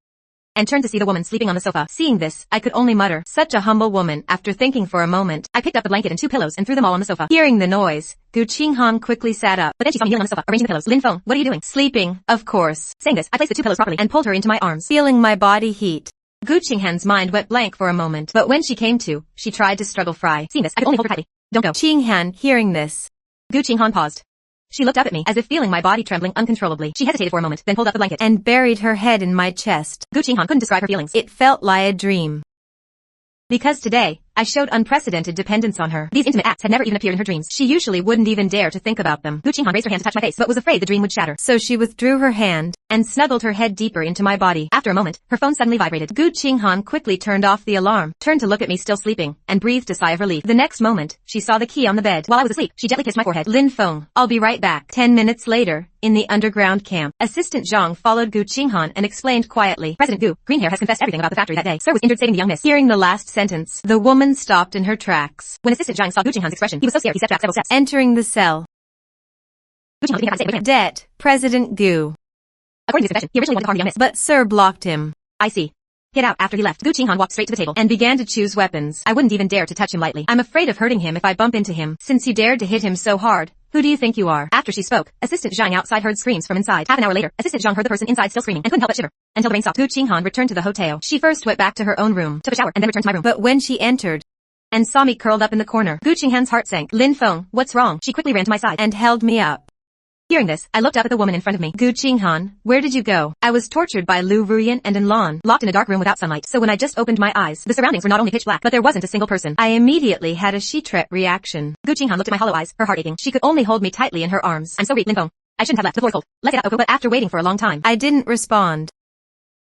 and turned to see the woman sleeping on the sofa. Seeing this, I could only mutter, such a humble woman. After thinking for a moment, I picked up the blanket and 2 pillows and threw them all on the sofa. Hearing the noise, Gu Qinghan quickly sat up, but then she saw me kneeling on the sofa, arranging the pillows. Lin Feng, what are you doing? Sleeping, of course. Saying this, I placed the 2 pillows properly and pulled her into my arms, feeling my body heat. Gu Qinghan's mind went blank for a moment, but when she came to, she tried to struggle free. Seeing this, I could only hold her tightly. Don't go. Qinghan, hearing this, Gu Qinghan paused. She looked up at me, as if feeling my body trembling uncontrollably. She hesitated for a moment, then pulled up the blanket and buried her head in my chest. Gu Qinghan couldn't describe her feelings. It felt like a dream. Because today, I showed unprecedented dependence on her. These intimate acts had never even appeared in her dreams. She usually wouldn't even dare to think about them. Gu Qinghan raised her hand to touch my face, but was afraid the dream would shatter. So she withdrew her hand and snuggled her head deeper into my body. After a moment, her phone suddenly vibrated. Gu Qinghan quickly turned off the alarm, turned to look at me still sleeping, and breathed a sigh of relief. The next moment, she saw the key on the bed. While I was asleep, she gently kissed my forehead. Lin Feng, I'll be right back. 10 minutes later, in the underground camp, Assistant Zhang followed Gu Qinghan and explained quietly, President Gu, Greenhair has confessed everything about the factory that day. Sir was injured saving the young miss. Hearing the last sentence, the woman stopped in her tracks. When Assistant Zhang saw Gu Qinghan's expression, he was so scared he stepped back several steps, entering the cell. Gu Qinghang looking at my boyfriend. Det, President Gu. According to his confession, he originally wanted to harm the young miss. But Sir blocked him. I see. Get out. After he left, Gu Qinghang walked straight to the table and began to choose weapons. I wouldn't even dare to touch him lightly. I'm afraid of hurting him if I bump into him. Since you dared to hit him so hard, who do you think you are? After she spoke, Assistant Zhang outside heard screams from inside. Half an hour later, Assistant Zhang heard the person inside still screaming and couldn't help but shiver. Until the rain stopped, Gu Qinghang returned to the hotel. She first went back to her own room, took a shower, and then returned to my room. But when she entered and saw me curled up in the corner, Gu Qinghang's heart sank. Lin Feng, what's wrong? She quickly ran to my side and held me up. Hearing this, I looked up at the woman in front of me. Gu Qinghan, where did you go? I was tortured by Lu Ruyan and Enlan, locked in a dark room without sunlight. So when I just opened my eyes, the surroundings were not only pitch black, but there wasn't a single person. I immediately had a Shitret reaction. Gu Qinghan looked at my hollow eyes, her heart aching. She could only hold me tightly in her arms. I'm so weak, Lin Feng. I shouldn't have left. The floor's cold. Let's get out, Oko. But after waiting for a long time, I didn't respond.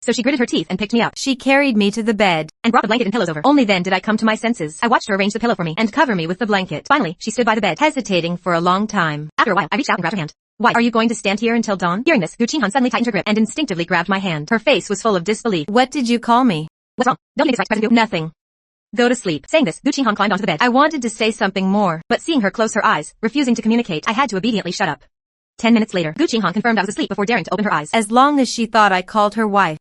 So she gritted her teeth and picked me up. She carried me to the bed and brought the blanket and pillows over. Only then did I come to my senses. I watched her arrange the pillow for me and cover me with the blanket. Finally, she stood by the bed, hesitating for a long time. After a while, I reached out and grabbed her hand. Why, are you going to stand here until dawn? Hearing this, Gu Qinghan suddenly tightened her grip and instinctively grabbed my hand. Her face was full of disbelief. What did you call me? What's wrong? Don't you think it's right, President Gu? Nothing. Go to sleep. Saying this, Gu Qinghan climbed onto the bed. I wanted to say something more, but seeing her close her eyes, refusing to communicate, I had to obediently shut up. 10 minutes later, Gu Qinghan confirmed I was asleep before daring to open her eyes. As long as she thought I called her wife.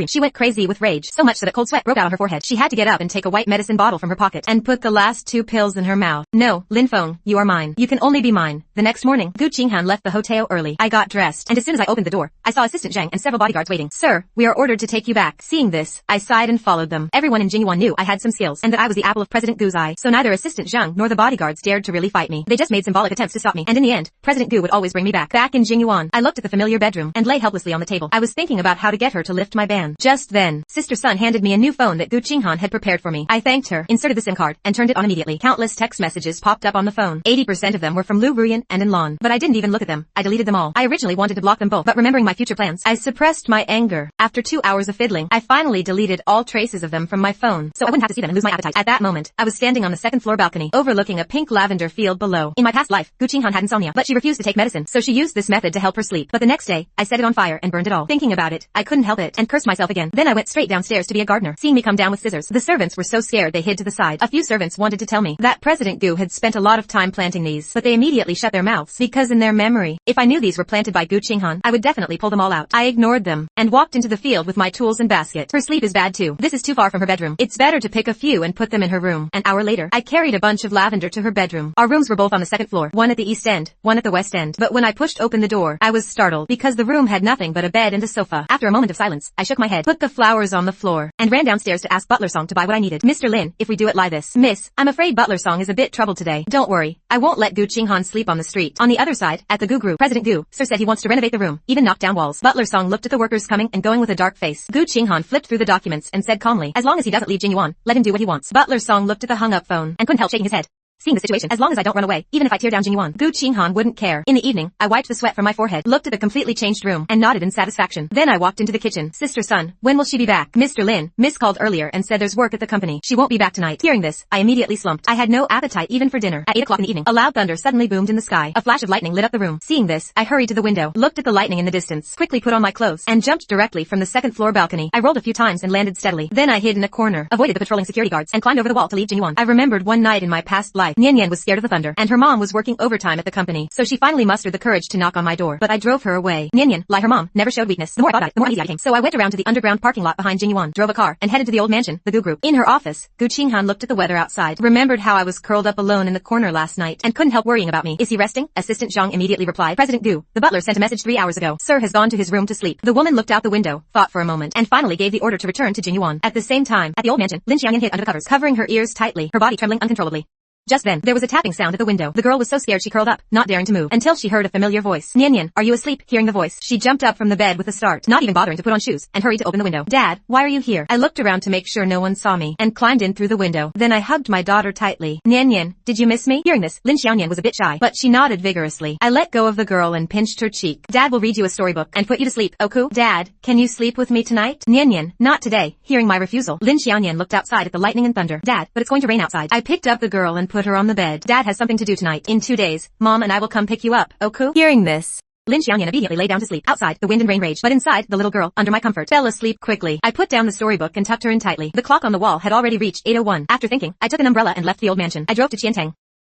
She went crazy with rage, so much that a cold sweat broke out on her forehead. She had to get up and take a white medicine bottle from her pocket and put the last 2 pills in her mouth. No, Lin Feng, you are mine. You can only be mine. The next morning, Gu Qinghan left the hotel early. I got dressed, and as soon as I opened the door, I saw Assistant Zhang and several bodyguards waiting. Sir, we are ordered to take you back. Seeing this, I sighed and followed them. Everyone in Jingyuan knew I had some skills, and that I was the apple of President Gu's eye, so neither Assistant Zhang nor the bodyguards dared to really fight me. They just made symbolic attempts to stop me, and in the end, President Gu would always bring me back. Back in Jingyuan, I looked at the familiar bedroom and lay helplessly on the table. I was thinking about how to get her to lift my ban. Just then, Sister Sun handed me a new phone that Gu Qinghan had prepared for me. I thanked her, inserted the SIM card, and turned it on immediately. Countless text messages popped up on the phone. 80% of them were from Lu Ruyan and Enlan, but I didn't even look at them. I deleted them all. I originally wanted to block them both, but remembering my future plans, I suppressed my anger. After 2 hours of fiddling, I finally deleted all traces of them from my phone, so I wouldn't have to see them and lose my appetite. At that moment, I was standing on the 2nd floor balcony, overlooking a pink lavender field below. In my past life, Gu Qinghan had insomnia, but she refused to take medicine, so she used this method to help her sleep. But the next day, I set it on fire and burned it all. Thinking about it, I couldn't help it, and cursed myself again. Then I went straight downstairs to be a gardener. Seeing me come down with scissors, the servants were so scared they hid to the side. A few servants wanted to tell me that President Gu had spent a lot of time planting these, but they immediately shut their mouths, because in their memory, if I knew these were planted by Gu Qinghan, I would definitely pull them all out. I ignored them, and walked into the field with my tools and basket. Her sleep is bad too. This is too far from her bedroom. It's better to pick a few and put them in her room. An hour later, I carried a bunch of lavender to her bedroom. Our rooms were both on the 2nd floor, one at the east end, one at the west end. But when I pushed open the door, I was startled, because the room had nothing but a bed and a sofa. After a moment of silence, I shook my head, put the flowers on the floor, and ran downstairs to ask Butler Song to buy what I needed. Mr. Lin, if we do it like this. Miss, I'm afraid Butler Song is a bit troubled today. Don't worry, I won't let Gu Qinghan sleep on the street. On the other side, at the Gu group, President Gu, sir said he wants to renovate the room, even knock down walls. Butler Song looked at the workers coming and going with a dark face. Gu Qinghan flipped through the documents and said calmly, as long as he doesn't leave Jingyuan, let him do what he wants. Butler Song looked at the hung-up phone and couldn't help shaking his head. Seeing the situation, as long as I don't run away, even if I tear down Jingyuan, Gu Qinghan wouldn't care. In the evening, I wiped the sweat from my forehead, looked at the completely changed room, and nodded in satisfaction. Then I walked into the kitchen. Sister Sun, when will she be back? Mr. Lin, Miss called earlier and said there's work at the company. She won't be back tonight. Hearing this, I immediately slumped. I had no appetite even for dinner. At 8 o'clock in the evening, a loud thunder suddenly boomed in the sky. A flash of lightning lit up the room. Seeing this, I hurried to the window, looked at the lightning in the distance, quickly put on my clothes, and jumped directly from the 2nd floor balcony. I rolled a few times and landed steadily. Then I hid in a corner, avoided the patrolling security guards, and climbed over the wall to leave Jingyuan. I remembered one night in my past life, Nian was scared of the thunder, and her mom was working overtime at the company, so she finally mustered the courage to knock on my door. But I drove her away. Nian, like her mom, never showed weakness. The more I thought about it, the more uneasy I became. So I went around to the underground parking lot behind Jingyuan, drove a car, and headed to the old mansion, the Gu group. In her office, Gu Qinghan looked at the weather outside, remembered how I was curled up alone in the corner last night, and couldn't help worrying about me. Is he resting? Assistant Zhang immediately replied. President Gu, the butler sent a message 3 hours ago. Sir has gone to his room to sleep. The woman looked out the window, thought for a moment, and finally gave the order to return to Jingyuan. At the same time, at the old mansion, Lin Xiangyan hid under the covers, covering her ears tightly, her body trembling uncontrollably. Just then, there was a tapping sound at the window. The girl was so scared she curled up, not daring to move, until she heard a familiar voice. Nian, are you asleep? Hearing the voice, she jumped up from the bed with a start, not even bothering to put on shoes, and hurried to open the window. Dad, why are you here? I looked around to make sure no one saw me, and climbed in through the window. Then I hugged my daughter tightly. Nian, did you miss me? Hearing this, Lin Xiaoyan was a bit shy, but she nodded vigorously. I let go of the girl and pinched her cheek. Dad will read you a storybook and put you to sleep, Oku. Dad, can you sleep with me tonight? Nian, not today. Hearing my refusal, Lin Xiaoyan looked outside at the lightning and thunder. Dad, but it's going to rain outside. I picked up the girl and put her on the bed. Dad has something to do tonight. In 2 days, Mom and I will come pick you up, Oku. Hearing this, Lin Xiaoyan immediately lay down to sleep. Outside, the wind and rain raged, but inside, the little girl, under my comfort, fell asleep quickly. I put down the storybook and tucked her in tightly. The clock on the wall had already reached 8:01. After thinking, I took an umbrella and left the old mansion. I drove to Qiantang.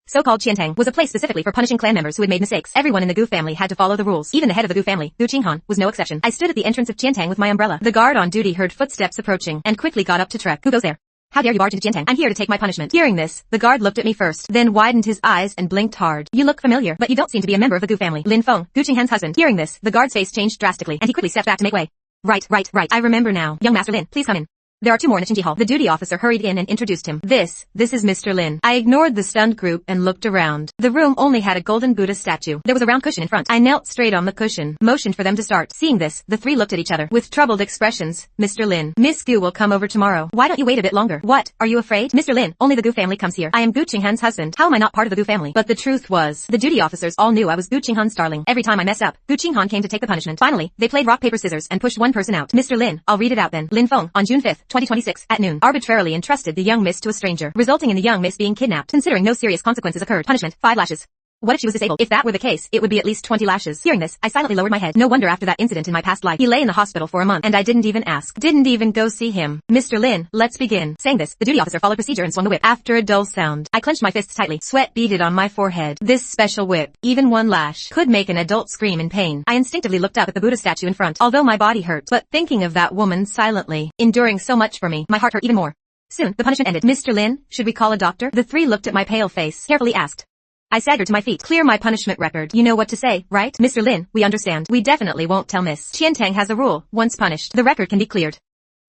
So-called Qiantang was a place specifically for punishing clan members who had made mistakes. Everyone in the Gu family had to follow the rules. Even the head of the Gu family, Gu Qinghan, was no exception. I stood at the entrance of Qiantang with my umbrella. The guard on duty heard footsteps approaching and quickly got up to trek. Who goes there? How dare you barge into Qiantang? I'm here to take my punishment. Hearing this, the guard looked at me first, then widened his eyes and blinked hard. You look familiar, but you don't seem to be a member of the Gu family. Lin Feng, Gu Qinghan's husband. Hearing this, the guard's face changed drastically, and he quickly stepped back to make way. Right. I remember now. Young Master Lin, please come in. There are two more in the Qingji Hall. The duty officer hurried in and introduced him. This is Mr. Lin. I ignored the stunned group and looked around. The room only had a golden Buddha statue. There was a round cushion in front. I knelt straight on the cushion, motioned for them to start. Seeing this, the three looked at each other with troubled expressions. Mr. Lin, Miss Gu will come over tomorrow. Why don't you wait a bit longer? What? Are you afraid? Mr. Lin, only the Gu family comes here. I am Gu Qinghan's husband. How am I not part of the Gu family? But the truth was, the duty officers all knew I was Gu Qinghan's darling. Every time I messed up, Gu Qinghan came to take the punishment. Finally, they played rock, paper, scissors and pushed one person out. Mr. Lin, I'll read it out then. Lin Feng, on June 5th, 2026, at noon, arbitrarily entrusted the young miss to a stranger, resulting in the young miss being kidnapped. Considering no serious consequences occurred, punishment, 5 lashes. What if she was disabled? If that were the case, it would be at least 20 lashes. Hearing this, I silently lowered my head. No wonder after that incident in my past life, he lay in the hospital for a month, and I didn't even ask. Didn't even go see him. Mr. Lin, let's begin. Saying this, the duty officer followed procedure and swung the whip. After a dull sound, I clenched my fists tightly. Sweat beaded on my forehead. This special whip, even one lash, could make an adult scream in pain. I instinctively looked up at the Buddha statue in front, although my body hurt. But thinking of that woman silently, enduring so much for me, my heart hurt even more. Soon, the punishment ended. Mr. Lin, should we call a doctor? The three looked at my pale face, carefully asked. I staggered to my feet. Clear my punishment record. You know what to say, right? Mr. Lin, we understand. We definitely won't tell Miss Qiantang has a rule. Once punished, the record can be cleared.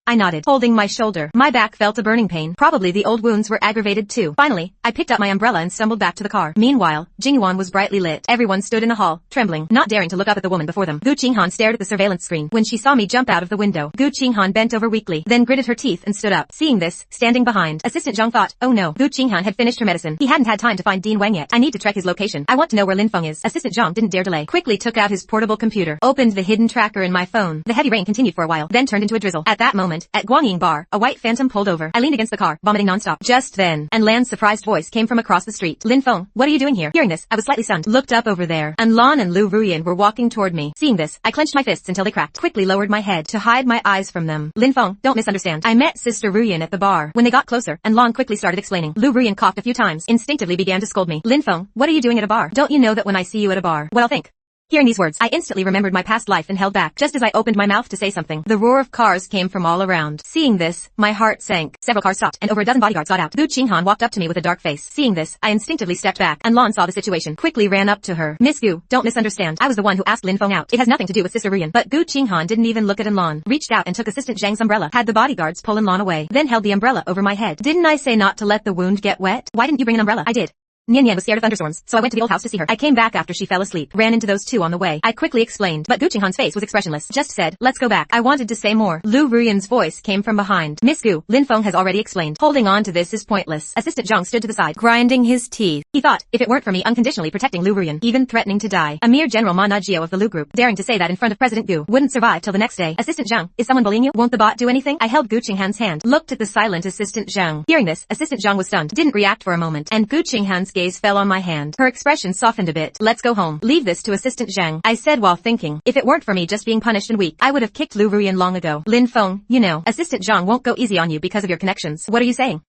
I nodded, holding my shoulder. My back felt a burning pain. Probably the old wounds were aggravated too. Finally, I picked up my umbrella and stumbled back to the car. Meanwhile, Jingyuan was brightly lit. Everyone stood in the hall, trembling, not daring to look up at the woman before them. Gu Qinghan stared at the surveillance screen. When she saw me jump out of the window, Gu Qinghan bent over weakly, then gritted her teeth and stood up. Seeing this, standing behind, Assistant Zhang thought, oh no, Gu Qinghan had finished her medicine. He hadn't had time to find Dean Wang yet. I need to track his location. I want to know where Lin Feng is. Assistant Zhang didn't dare delay. Quickly took out his portable computer, opened the hidden tracker in my phone. The heavy rain continued for a while, then turned into a drizzle. At that moment, at Guangying Bar, a white phantom pulled over. I leaned against the car, vomiting nonstop. Just then, and Lan's surprised voice came from across the street. Lin Feng, what are you doing here? Hearing this, I was slightly stunned. Looked up over there, and Lan and Lu Ruyan were walking toward me. Seeing this, I clenched my fists until they cracked. Quickly lowered my head to hide my eyes from them. Lin Feng, don't misunderstand. I met Sister Ruyan at the bar. When they got closer, and Lan quickly started explaining. Lu Ruyan coughed a few times, instinctively began to scold me. Lin Feng, what are you doing at a bar? Don't you know that when I see you at a bar, what I'll think? Hearing these words, I instantly remembered my past life and held back. Just as I opened my mouth to say something, the roar of cars came from all around. Seeing this, my heart sank. Several cars stopped, and over a dozen bodyguards got out. Gu Qinghan walked up to me with a dark face. Seeing this, I instinctively stepped back, and Lan saw the situation. Quickly ran up to her. Miss Gu, don't misunderstand. I was the one who asked Lin Feng out. It has nothing to do with Sister Ruyan. But Gu Qinghan didn't even look at Lan. Reached out and took Assistant Zhang's umbrella. Had the bodyguards pull Lan away. Then held the umbrella over my head. Didn't I say not to let the wound get wet? Why didn't you bring an umbrella? I did. Nian Yan was scared of thunderstorms, so I went to the old house to see her. I came back after she fell asleep. Ran into those two on the way. I quickly explained, but Gu Qinghan's face was expressionless. Just said, let's go back. I wanted to say more. Lu Ruyan's voice came from behind. Miss Gu, Lin Feng has already explained. Holding on to this is pointless. Assistant Zhang stood to the side, grinding his teeth. He thought, if it weren't for me unconditionally protecting Lu Ruyan, even threatening to die, a mere General Ma Najio of the Lu group, daring to say that in front of President Gu, wouldn't survive till the next day. Assistant Zhang, is someone bullying you? Won't the bot do anything? I held Gu Qinghan's hand, looked at the silent Assistant Zhang. Hearing this, Assistant Zhang was stunned, didn't react for a moment, and Gu Qinghan's gaze fell on my hand. Her expression softened a bit. Let's go home. Leave this to Assistant Zhang, I said while thinking. If it weren't for me just being punished and weak, I would have kicked Lu Ruyan long ago. Lin Feng, you know, Assistant Zhang won't go easy on you because of your connections. What are you saying?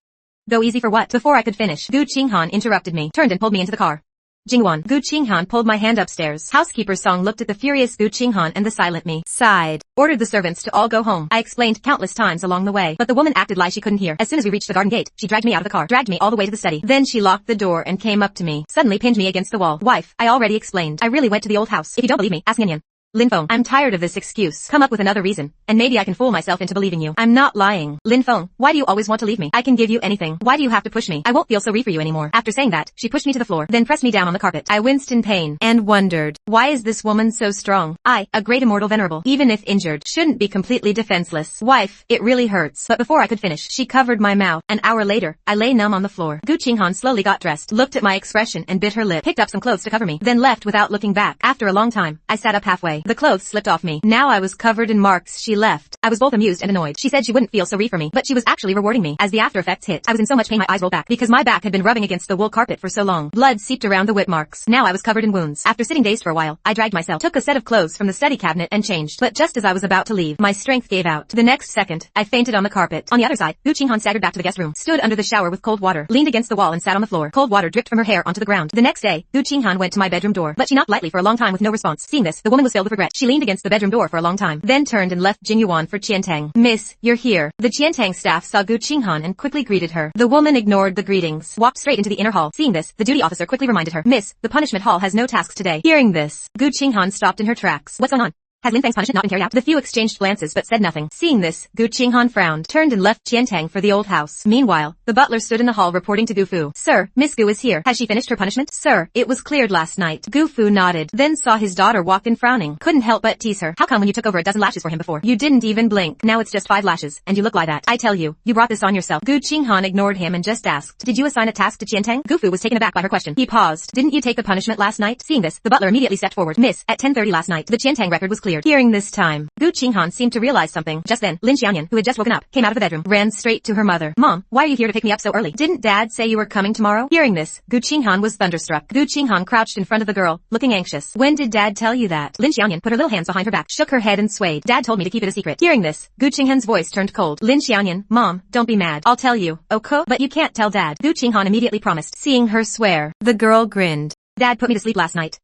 Go easy for what? Before I could finish, Gu Qinghan interrupted me, turned and pulled me into the car. Jingyuan, Gu Qinghan pulled my hand upstairs. Housekeeper Song looked at the furious Gu Qinghan and the silent me, sighed, ordered the servants to all go home. I explained countless times along the way, but the woman acted like she couldn't hear. As soon as we reached the garden gate, she dragged me out of the car, dragged me all the way to the study. Then she locked the door and came up to me, suddenly pinned me against the wall. Wife, I already explained. I really went to the old house. If you don't believe me, ask Nian Yan. Lin Feng, I'm tired of this excuse. Come up with another reason, and maybe I can fool myself into believing you. I'm not lying. Lin Feng, why do you always want to leave me? I can give you anything. Why do you have to push me? I won't feel sorry for you anymore. After saying that, she pushed me to the floor, then pressed me down on the carpet. I winced in pain, and wondered, why is this woman so strong? I, a great immortal venerable, even if injured, shouldn't be completely defenseless. Wife, it really hurts. But before I could finish, she covered my mouth. An hour later, I lay numb on the floor. Gu Qinghan slowly got dressed, looked at my expression and bit her lip, picked up some clothes to cover me, then left without looking back. After a long time, I sat up halfway. hallway. The clothes slipped off me. Now I was covered in marks. She left. I was both amused and annoyed. She said she wouldn't feel sorry for me, but she was actually rewarding me. As the after effects hit, I was in so much pain my eyes rolled back because my back had been rubbing against the wool carpet for so long. Blood seeped around the whip marks. Now I was covered in wounds. After sitting dazed for a while, I dragged myself, took a set of clothes from the study cabinet and changed. But just as I was about to leave, my strength gave out. The next second, I fainted on the carpet. On the other side, Gu Qinghan staggered back to the guest room, stood under the shower with cold water, leaned against the wall and sat on the floor. Cold water dripped from her hair onto the ground. The next day, Gu Qinghan went to my bedroom door, but she knocked lightly for a long time with no response. Seeing this, the woman was filled with regret. She leaned against the bedroom door for a long time, then turned and left Jing Yuan for Qiantang. Miss, you're here. The Qiantang staff saw Gu Qinghan and quickly greeted her. The woman ignored the greetings, walked straight into the inner hall. Seeing this, the duty officer quickly reminded her, Miss, the punishment hall has no tasks today. Hearing this, Gu Qinghan stopped in her tracks. What's going on? Has Lin Fang's punishment not been carried out? The few exchanged glances but said nothing. Seeing this, Gu Qinghan frowned, turned and left Qiantang for the old house. Meanwhile, the butler stood in the hall reporting to Gu Fu. Sir, Miss Gu is here. Has she finished her punishment? Sir, it was cleared last night. Gu Fu nodded, then saw his daughter walk in frowning. Couldn't help but tease her. How come when you took over a dozen lashes for him before, you didn't even blink? Now it's just 5 lashes, and you look like that. I tell you, you brought this on yourself. Gu Qinghan ignored him and just asked, did you assign a task to Qiantang? Gu Fu was taken aback by her question. He paused. Didn't you take the punishment last night? Seeing this, the butler immediately stepped forward. Miss, at 10:30 last night, the Qiantang record was cleared. Hearing this time, Gu Qinghan seemed to realize something. Just then, Lin Xiaoyan, who had just woken up, came out of the bedroom, ran straight to her mother. Mom, why are you here to pick me up so early? Didn't Dad say you were coming tomorrow? Hearing this, Gu Qinghan was thunderstruck. Gu Qinghan crouched in front of the girl, looking anxious. When did Dad tell you that? Lin Xiaoyan put her little hands behind her back, shook her head and swayed. Dad told me to keep it a secret. Hearing this, Gu Qinghan's voice turned cold. Lin Xiaoyan, Mom, don't be mad. I'll tell you, okay? But you can't tell Dad. Gu Qinghan immediately promised, seeing her swear. The girl grinned. Dad put me to sleep last night,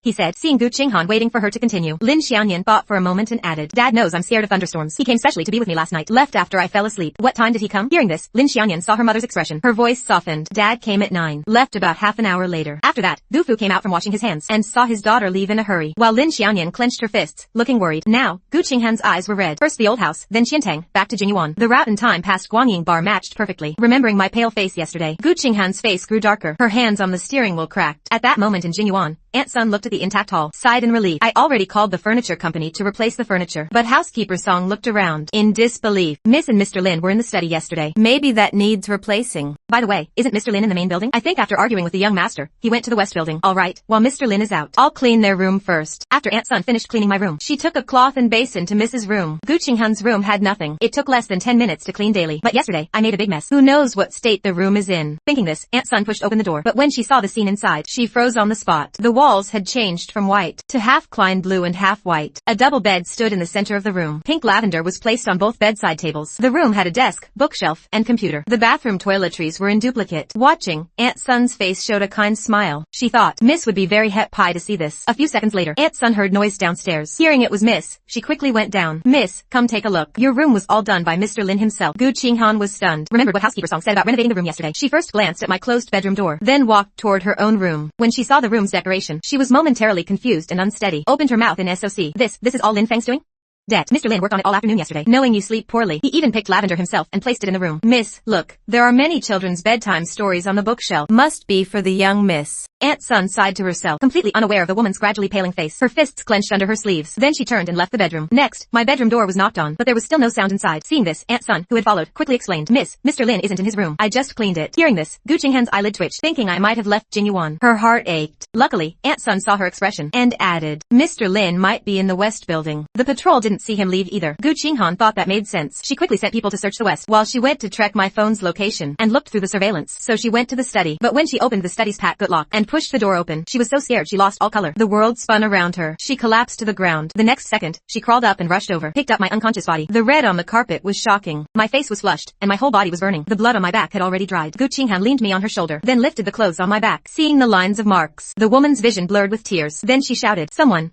he said, seeing Gu Qinghan waiting for her to continue. Lin Xiaoyan thought for a moment and added, Dad knows I'm scared of thunderstorms. He came specially to be with me last night. Left after I fell asleep. What time did he come? Hearing this, Lin Xiaoyan saw her mother's expression. Her voice softened. Dad came at 9. Left about half an hour later. After that, Gu Fu came out from washing his hands and saw his daughter leave in a hurry, while Lin Xiaoyan clenched her fists, looking worried. Now, Gu Qinghan's eyes were red. First the old house, then Qiantang, back to Jingyuan. The route and time past Guangying Bar matched perfectly. Remembering my pale face yesterday, Gu Qinghan's face grew darker. Her hands on the steering wheel cracked. At that moment in Jingyuan, Aunt Sun looked at the intact hall, sighed in relief. I already called the furniture company to replace the furniture, but housekeeper Song looked around in disbelief. Miss and Mr. Lin were in the study yesterday. Maybe that needs replacing. By the way, isn't Mr. Lin in the main building? I think after arguing with the young master, he went to the west building. All right, while Mr. Lin is out, I'll clean their room first. After Aunt Sun finished cleaning my room, she took a cloth and basin to Mrs. Room. Gu Qinghan's room had nothing. It took less than 10 minutes to clean daily, but yesterday, I made a big mess. Who knows what state the room is in? Thinking this, Aunt Sun pushed open the door, but when she saw the scene inside, she froze on the spot. The walls had changed from white to half Klein blue and half white. A double bed stood in the center of the room. Pink lavender was placed on both bedside tables. The room had a desk, bookshelf, and computer. The bathroom toiletries were in duplicate. Watching, Aunt Sun's face showed a kind smile. She thought, Miss would be very happy to see this. A few seconds later, Aunt Sun heard noise downstairs. Hearing it was Miss, she quickly went down. Miss, come take a look. Your room was all done by Mr. Lin himself. Gu Qinghan was stunned. Remembered what housekeeper Song said about renovating the room yesterday. She first glanced at my closed bedroom door, then walked toward her own room. When she saw the room's decoration, she was momentarily confused and unsteady. Opened her mouth in SOC. This is all Lin Fang's doing? Det. Mr. Lin worked on it all afternoon yesterday, knowing you sleep poorly. He even picked lavender himself and placed it in the room. Miss, look, there are many children's bedtime stories on the bookshelf. Must be for the young miss. Aunt Sun sighed to herself, completely unaware of the woman's gradually paling face. Her fists clenched under her sleeves. Then she turned and left the bedroom. Next, my bedroom door was knocked on, but there was still no sound inside. Seeing this, Aunt Sun, who had followed, quickly explained, Miss, Mr. Lin isn't in his room. I just cleaned it. Hearing this, Gu Qinghan's eyelid twitched, thinking I might have left Jingyuan. Her heart ached. Luckily, Aunt Sun saw her expression and added, Mr. Lin might be in the west building. The patrol didn't see him leave either. Gu Qinghan thought that made sense. She quickly sent people to search the west, while she went to track my phone's location and looked through the surveillance. So she went to the study, but when she opened the study's padlock lock and pushed the door open, she was so scared she lost all color. The world spun around her. She collapsed to the ground. The next second, she crawled up and rushed over, picked up my unconscious body. The red on the carpet was shocking. My face was flushed, and my whole body was burning. The blood on my back had already dried. Gu Qinghan leaned me on her shoulder, then lifted the clothes on my back. Seeing the lines of marks, the woman's vision blurred with tears. Then she shouted, someone.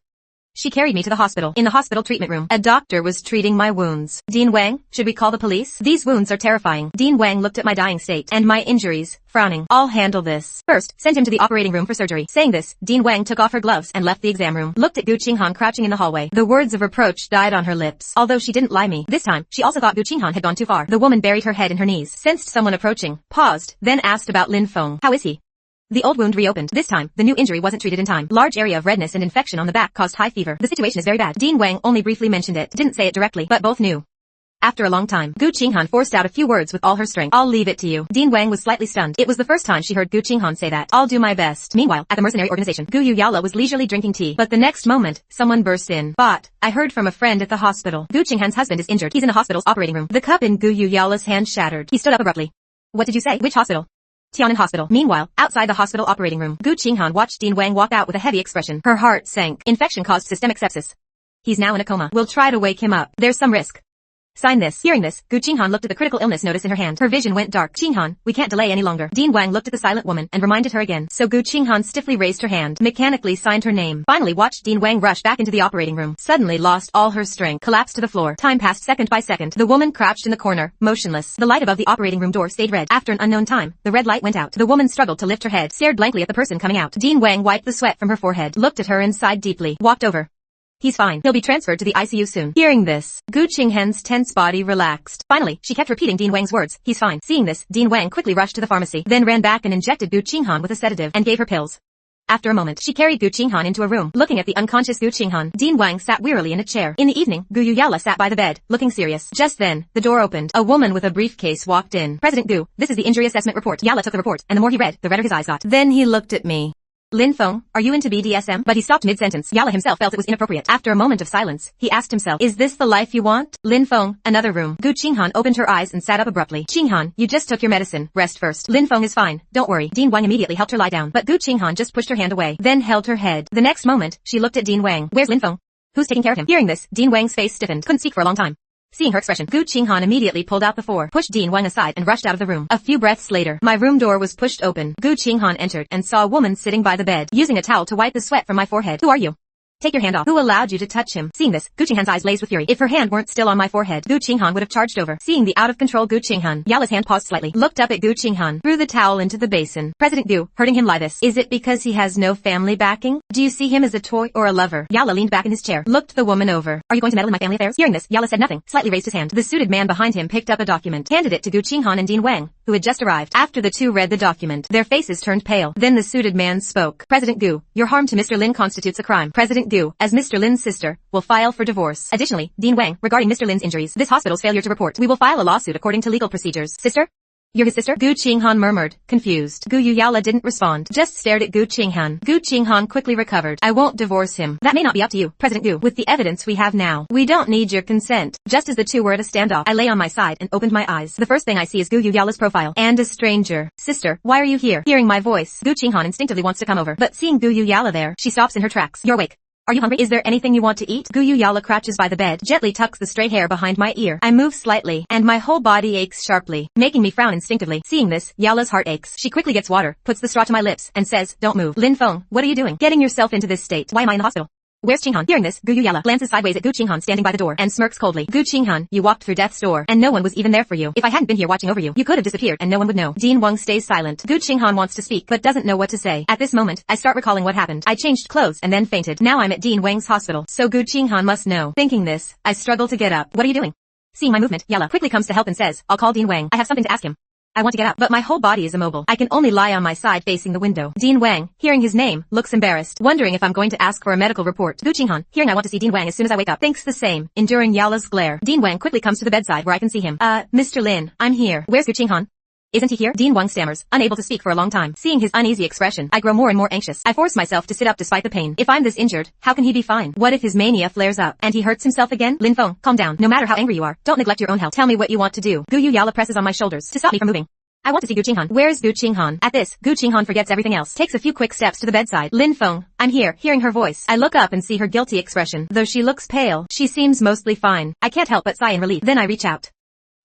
She carried me to the hospital. In the hospital treatment room, a doctor was treating my wounds. Dean Wang, should we call the police? These wounds are terrifying. Dean Wang looked at my dying state and my injuries, frowning. I'll handle this. First, send him to the operating room for surgery. Saying this, Dean Wang took off her gloves and left the exam room. Looked at Gu Qinghan crouching in the hallway. The words of reproach died on her lips. Although she didn't lie me. This time, she also thought Gu Qinghan had gone too far. The woman buried her head in her knees, sensed someone approaching, paused, then asked about Lin Feng. How is he? The old wound reopened. This time, the new injury wasn't treated in time. Large area of redness and infection on the back caused high fever. The situation is very bad. Dean Wang only briefly mentioned it, didn't say it directly, but both knew. After a long time, Gu Qinghan forced out a few words with all her strength. I'll leave it to you. Din Wang was slightly stunned. It was the first time she heard Gu Qinghan say that. I'll do my best. Meanwhile, at the mercenary organization, Gu Yuyala was leisurely drinking tea. But the next moment, someone burst in. Bot, I heard from a friend at the hospital. Gu Qinghan's husband is injured. He's in the hospital's operating room. The cup in Gu Yuyala's hand shattered. He stood up abruptly. What did you say? Which hospital? Tianan Hospital. Meanwhile, outside the hospital operating room, Gu Qinghan watched Din Wang walk out with a heavy expression. Her heart sank. Infection caused systemic sepsis. He's now in a coma. We'll try to wake him up. There's some risk. Sign this. Hearing this, Gu Qinghan looked at the critical illness notice in her hand. Her vision went dark. Qinghan, we can't delay any longer. Din Wang looked at the silent woman and reminded her again. So Gu Qinghan stiffly raised her hand, mechanically signed her name. Finally watched Din Wang rush back into the operating room. Suddenly lost all her strength, collapsed to the floor. Time passed second by second. The woman crouched in the corner, motionless. The light above the operating room door stayed red. After an unknown time, the red light went out. The woman struggled to lift her head, stared blankly at the person coming out. Din Wang wiped the sweat from her forehead, looked at her and sighed deeply, walked over. He's fine. He'll be transferred to the ICU soon. Hearing this, Gu Qinghan's tense body relaxed. Finally, she kept repeating Din Wang's words. He's fine. Seeing this, Din Wang quickly rushed to the pharmacy, then ran back and injected Gu Qinghan with a sedative and gave her pills. After a moment, she carried Gu Qinghan into a room. Looking at the unconscious Gu Qinghan, Din Wang sat wearily in a chair. In the evening, Gu Yuyala sat by the bed, looking serious. Just then, the door opened. A woman with a briefcase walked in. President Gu, this is the injury assessment report. Yala took the report, and the more he read, the redder his eyes got. Then he looked at me. Lin Feng, are you into BDSM? But he stopped mid-sentence. Yala himself felt it was inappropriate. After a moment of silence, he asked himself, is this the life you want? Lin Feng, another room. Gu Qinghan opened her eyes and sat up abruptly. Qinghan, you just took your medicine. Rest first. Lin Feng is fine. Don't worry. Din Wang immediately helped her lie down. But Gu Qinghan just pushed her hand away, then held her head. The next moment, she looked at Din Wang. Where's Lin Feng? Who's taking care of him? Hearing this, Din Wang's face stiffened. Couldn't speak for a long time. Seeing her expression, Gu Qinghan immediately pulled out the 4, pushed Din Wang aside and rushed out of the room. A few breaths later, my room door was pushed open. Gu Qinghan entered and saw a woman sitting by the bed, using a towel to wipe the sweat from my forehead. Who are you? Take your hand off. Who allowed you to touch him? Seeing this, Gu Qinghan's eyes blazed with fury. If her hand weren't still on my forehead, Gu Qinghan would have charged over. Seeing the out-of-control Gu Qinghan, Yala's hand paused slightly, looked up at Gu Qinghan, threw the towel into the basin. President Gu, hurting him like this. Is it because he has no family backing? Do you see him as a toy or a lover? Yala leaned back in his chair, looked the woman over. Are you going to meddle in my family affairs? Hearing this, Yala said nothing, slightly raised his hand. The suited man behind him picked up a document, handed it to Gu Qinghan and Din Wang, who had just arrived. After the two read the document, their faces turned pale. Then the suited man spoke. President Gu, your harm to Mr. Lin constitutes a crime. President Gu, as Mr. Lin's sister, will file for divorce. Additionally, Din Wang, regarding Mr. Lin's injuries, this hospital's failure to report, we will file a lawsuit according to legal procedures. Sister? You're his sister? Gu Qinghan murmured, confused. Gu Yuyala didn't respond, just stared at Gu Qinghan. Gu Qinghan quickly recovered. I won't divorce him. That may not be up to you, President Gu. With the evidence we have now, we don't need your consent. Just as the two were at a standoff, I lay on my side and opened my eyes. The first thing I see is Gu Yuyala's profile. And a stranger. Sister, why are you here? Hearing my voice, Gu Qinghan instinctively wants to come over. But seeing Gu Yuyala there, she stops in her tracks. You're awake. Are you hungry? Is there anything you want to eat? Gu Yuyala crouches by the bed, gently tucks the straight hair behind my ear. I move slightly, and my whole body aches sharply, making me frown instinctively. Seeing this, Yala's heart aches. She quickly gets water, puts the straw to my lips, and says, don't move. Lin Feng, what are you doing? Getting yourself into this state. Why am I in the hospital? Where's Qinghan? Hearing this, Gu Yuyala glances sideways at Gu Qinghan standing by the door and smirks coldly. Gu Qinghan, you walked through death's door, and no one was even there for you. If I hadn't been here watching over you, you could have disappeared and no one would know. Din Wang stays silent. Gu Qinghan wants to speak, but doesn't know what to say. At this moment, I start recalling what happened. I changed clothes and then fainted. Now I'm at Din Wang's hospital, so Gu Qinghan must know. Thinking this, I struggle to get up. What are you doing? Seeing my movement, Yala quickly comes to help and says, I'll call Din Wang. I have something to ask him. I want to get up, but my whole body is immobile. I can only lie on my side facing the window. Din Wang, hearing his name, looks embarrassed, wondering if I'm going to ask for a medical report. Gu Qinghan, hearing I want to see Din Wang as soon as I wake up, thinks the same, enduring Yala's glare. Din Wang quickly comes to the bedside where I can see him. Mr. Lin, I'm here. Where's Gu Qinghan? Isn't he here? Din Wang stammers, unable to speak for a long time. Seeing his uneasy expression, I grow more and more anxious. I force myself to sit up despite the pain. If I'm this injured, how can he be fine? What if his mania flares up, and he hurts himself again? Lin Feng, calm down. No matter how angry you are, don't neglect your own health. Tell me what you want to do. Gu Yuyala presses on my shoulders to stop me from moving. I want to see Gu Qinghan. Where's Gu Qinghan? At this, Gu Qinghan forgets everything else, takes a few quick steps to the bedside. Lin Feng, I'm here. Hearing her voice, I look up and see her guilty expression. Though she looks pale, she seems mostly fine. I can't help but sigh in relief. Then I reach out.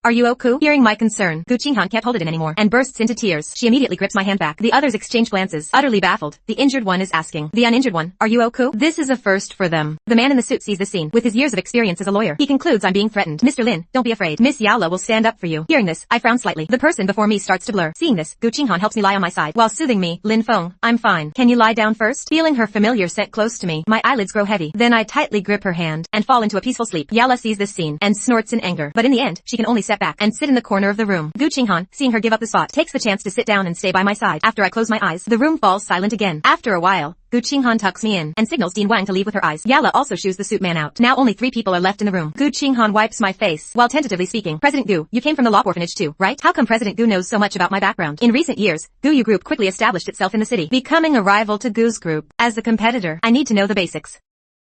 Are you okay? Hearing my concern, Gu Qinghan can't hold it in anymore and bursts into tears. She immediately grips my hand back. The others exchange glances, utterly baffled. The injured one is asking the uninjured one, are you okay? This is a first for them. The man in the suit sees the scene. With his years of experience as a lawyer, he concludes I'm being threatened. Mr. Lin, don't be afraid. Miss Yala will stand up for you. Hearing this, I frown slightly. The person before me starts to blur. Seeing this, Gu Qinghan helps me lie on my side while soothing me. Lin Feng, I'm fine. Can you lie down first? Feeling her familiar scent close to me, my eyelids grow heavy. Then I tightly grip her hand and fall into a peaceful sleep. Yala sees this scene and snorts in anger, but in the end, she can only say step back and sit in the corner of the room. Gu Qinghan, seeing her give up the spot, takes the chance to sit down and stay by my side. After I close my eyes, the room falls silent again. After a while, Gu Qinghan tucks me in and signals Dean Wang to leave with her eyes. Yala also shoos the suit man out. Now only 3 people are left in the room. Gu Qinghan wipes my face while tentatively speaking. President Gu, you came from the law orphanage too, right? How come President Gu knows so much about my background? In recent years, Gu Yu Group quickly established itself in the city, becoming a rival to Gu's group. As the competitor, I need to know the basics.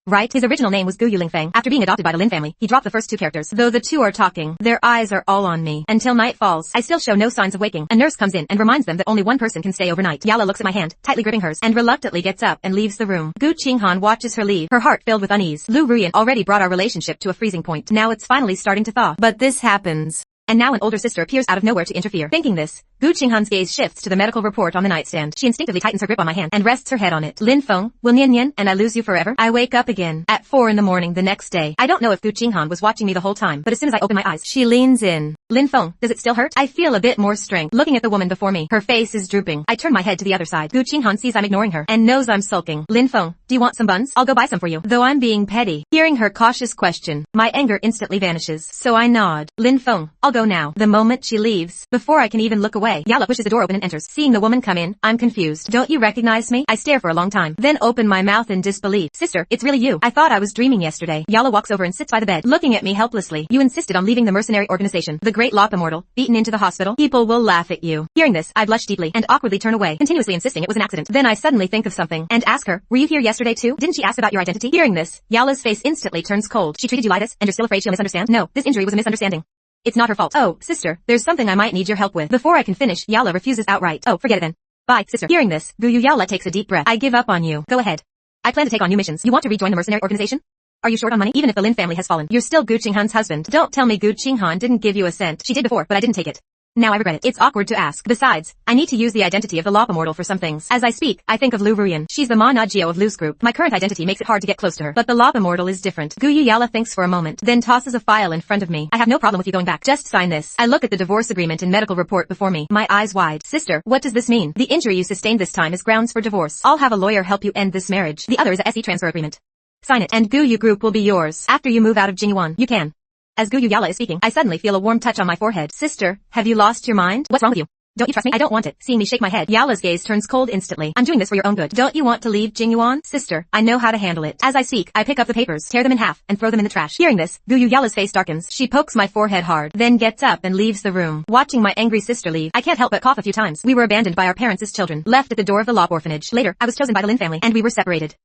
Right? His original name was Gu Yulingfeng. After being adopted by the Lin family, he dropped the first 2 characters. Though the 2 are talking, their eyes are all on me. Until night falls, I still show no signs of waking. A nurse comes in and reminds them that only one person can stay overnight. Yala looks at my hand, tightly gripping hers, and reluctantly gets up and leaves the room. Gu Qinghan watches her leave, her heart filled with unease. Lu Ruyan already brought our relationship to a freezing point. Now it's finally starting to thaw. But this happens. And now an older sister appears out of nowhere to interfere. Thinking this, Gu Qinghan's gaze shifts to the medical report on the nightstand. She instinctively tightens her grip on my hand and rests her head on it. Lin Feng, will Nian Nian and I lose you forever? I wake up again at 4 in the morning the next day. I don't know if Gu Qinghan was watching me the whole time, but as soon as I open my eyes, She leans in. Lin Feng, does it still hurt? I feel a bit more strength. Looking at the woman before me, her face is drooping. I turn my head to the other side. Gu Qinghan sees I'm ignoring her and knows I'm sulking. Lin Feng, do you want some buns? I'll go buy some for you. Though I'm being petty. Hearing her cautious question, my anger instantly vanishes. So I nod. Lin Feng, I'll go now. The moment she leaves, before I can even look away, Yala pushes the door open and enters. Seeing the woman come in, I'm confused. Don't you recognize me? I stare for a long time, then open my mouth in disbelief. Sister, it's really you. I thought I was dreaming yesterday. Yala walks over and sits by the bed, looking at me helplessly. You insisted on leaving the mercenary organization, the Great Lop Immortal, beaten into the hospital. People will laugh at you. Hearing this, I blush deeply and awkwardly turn away, continuously insisting it was an accident. Then I suddenly think of something and ask her, were you here yesterday too? Didn't she ask about your identity? Hearing this, Yala's face instantly turns cold. She treated you like this, and you're still afraid she'll misunderstand? No, this injury was a misunderstanding. It's not her fault. Oh, sister, there's something I might need your help with. Before I can finish, Yala refuses outright. Oh, forget it then. Bye, sister. Hearing this, Gu Yala takes a deep breath. I give up on you. Go ahead. I plan to take on new missions. You want to rejoin the mercenary organization? Are you short on money? Even if the Lin family has fallen, you're still Gu Qinghan's husband. Don't tell me Gu Qinghan didn't give you a cent. She did before, but I didn't take it. Now I regret it. It's awkward to ask. Besides, I need to use the identity of the Lop Immortal for some things. As I speak, I think of Lu Ruyan. She's the Ma Najio of Lu's group. My current identity makes it hard to get close to her, but the Lop Immortal is different. Gu Yala thinks for a moment, then tosses a file in front of me. I have no problem with you going back. Just sign this. I look at the divorce agreement and medical report before me, my eyes wide. Sister, what does this mean? The injury you sustained this time is grounds for divorce. I'll have a lawyer help you end this marriage. The other is a SE transfer agreement. Sign it, and Gu Yu Group will be yours. After you move out of Jingyuan, you can. As Gu Yala is speaking, I suddenly feel a warm touch on my forehead. Sister, have you lost your mind? What's wrong with you? Don't you trust me? I don't want it. Seeing me shake my head, Yala's gaze turns cold instantly. I'm doing this for your own good. Don't you want to leave Jingyuan? Sister, I know how to handle it. As I speak, I pick up the papers, tear them in half, and throw them in the trash. Hearing this, Gu Yala's face darkens. She pokes my forehead hard, then gets up and leaves the room. Watching my angry sister leave, I can't help but cough a few times. We were abandoned by our parents as children, left at the door of the Lop orphanage. Later, I was chosen by the Lin family, and we were separated.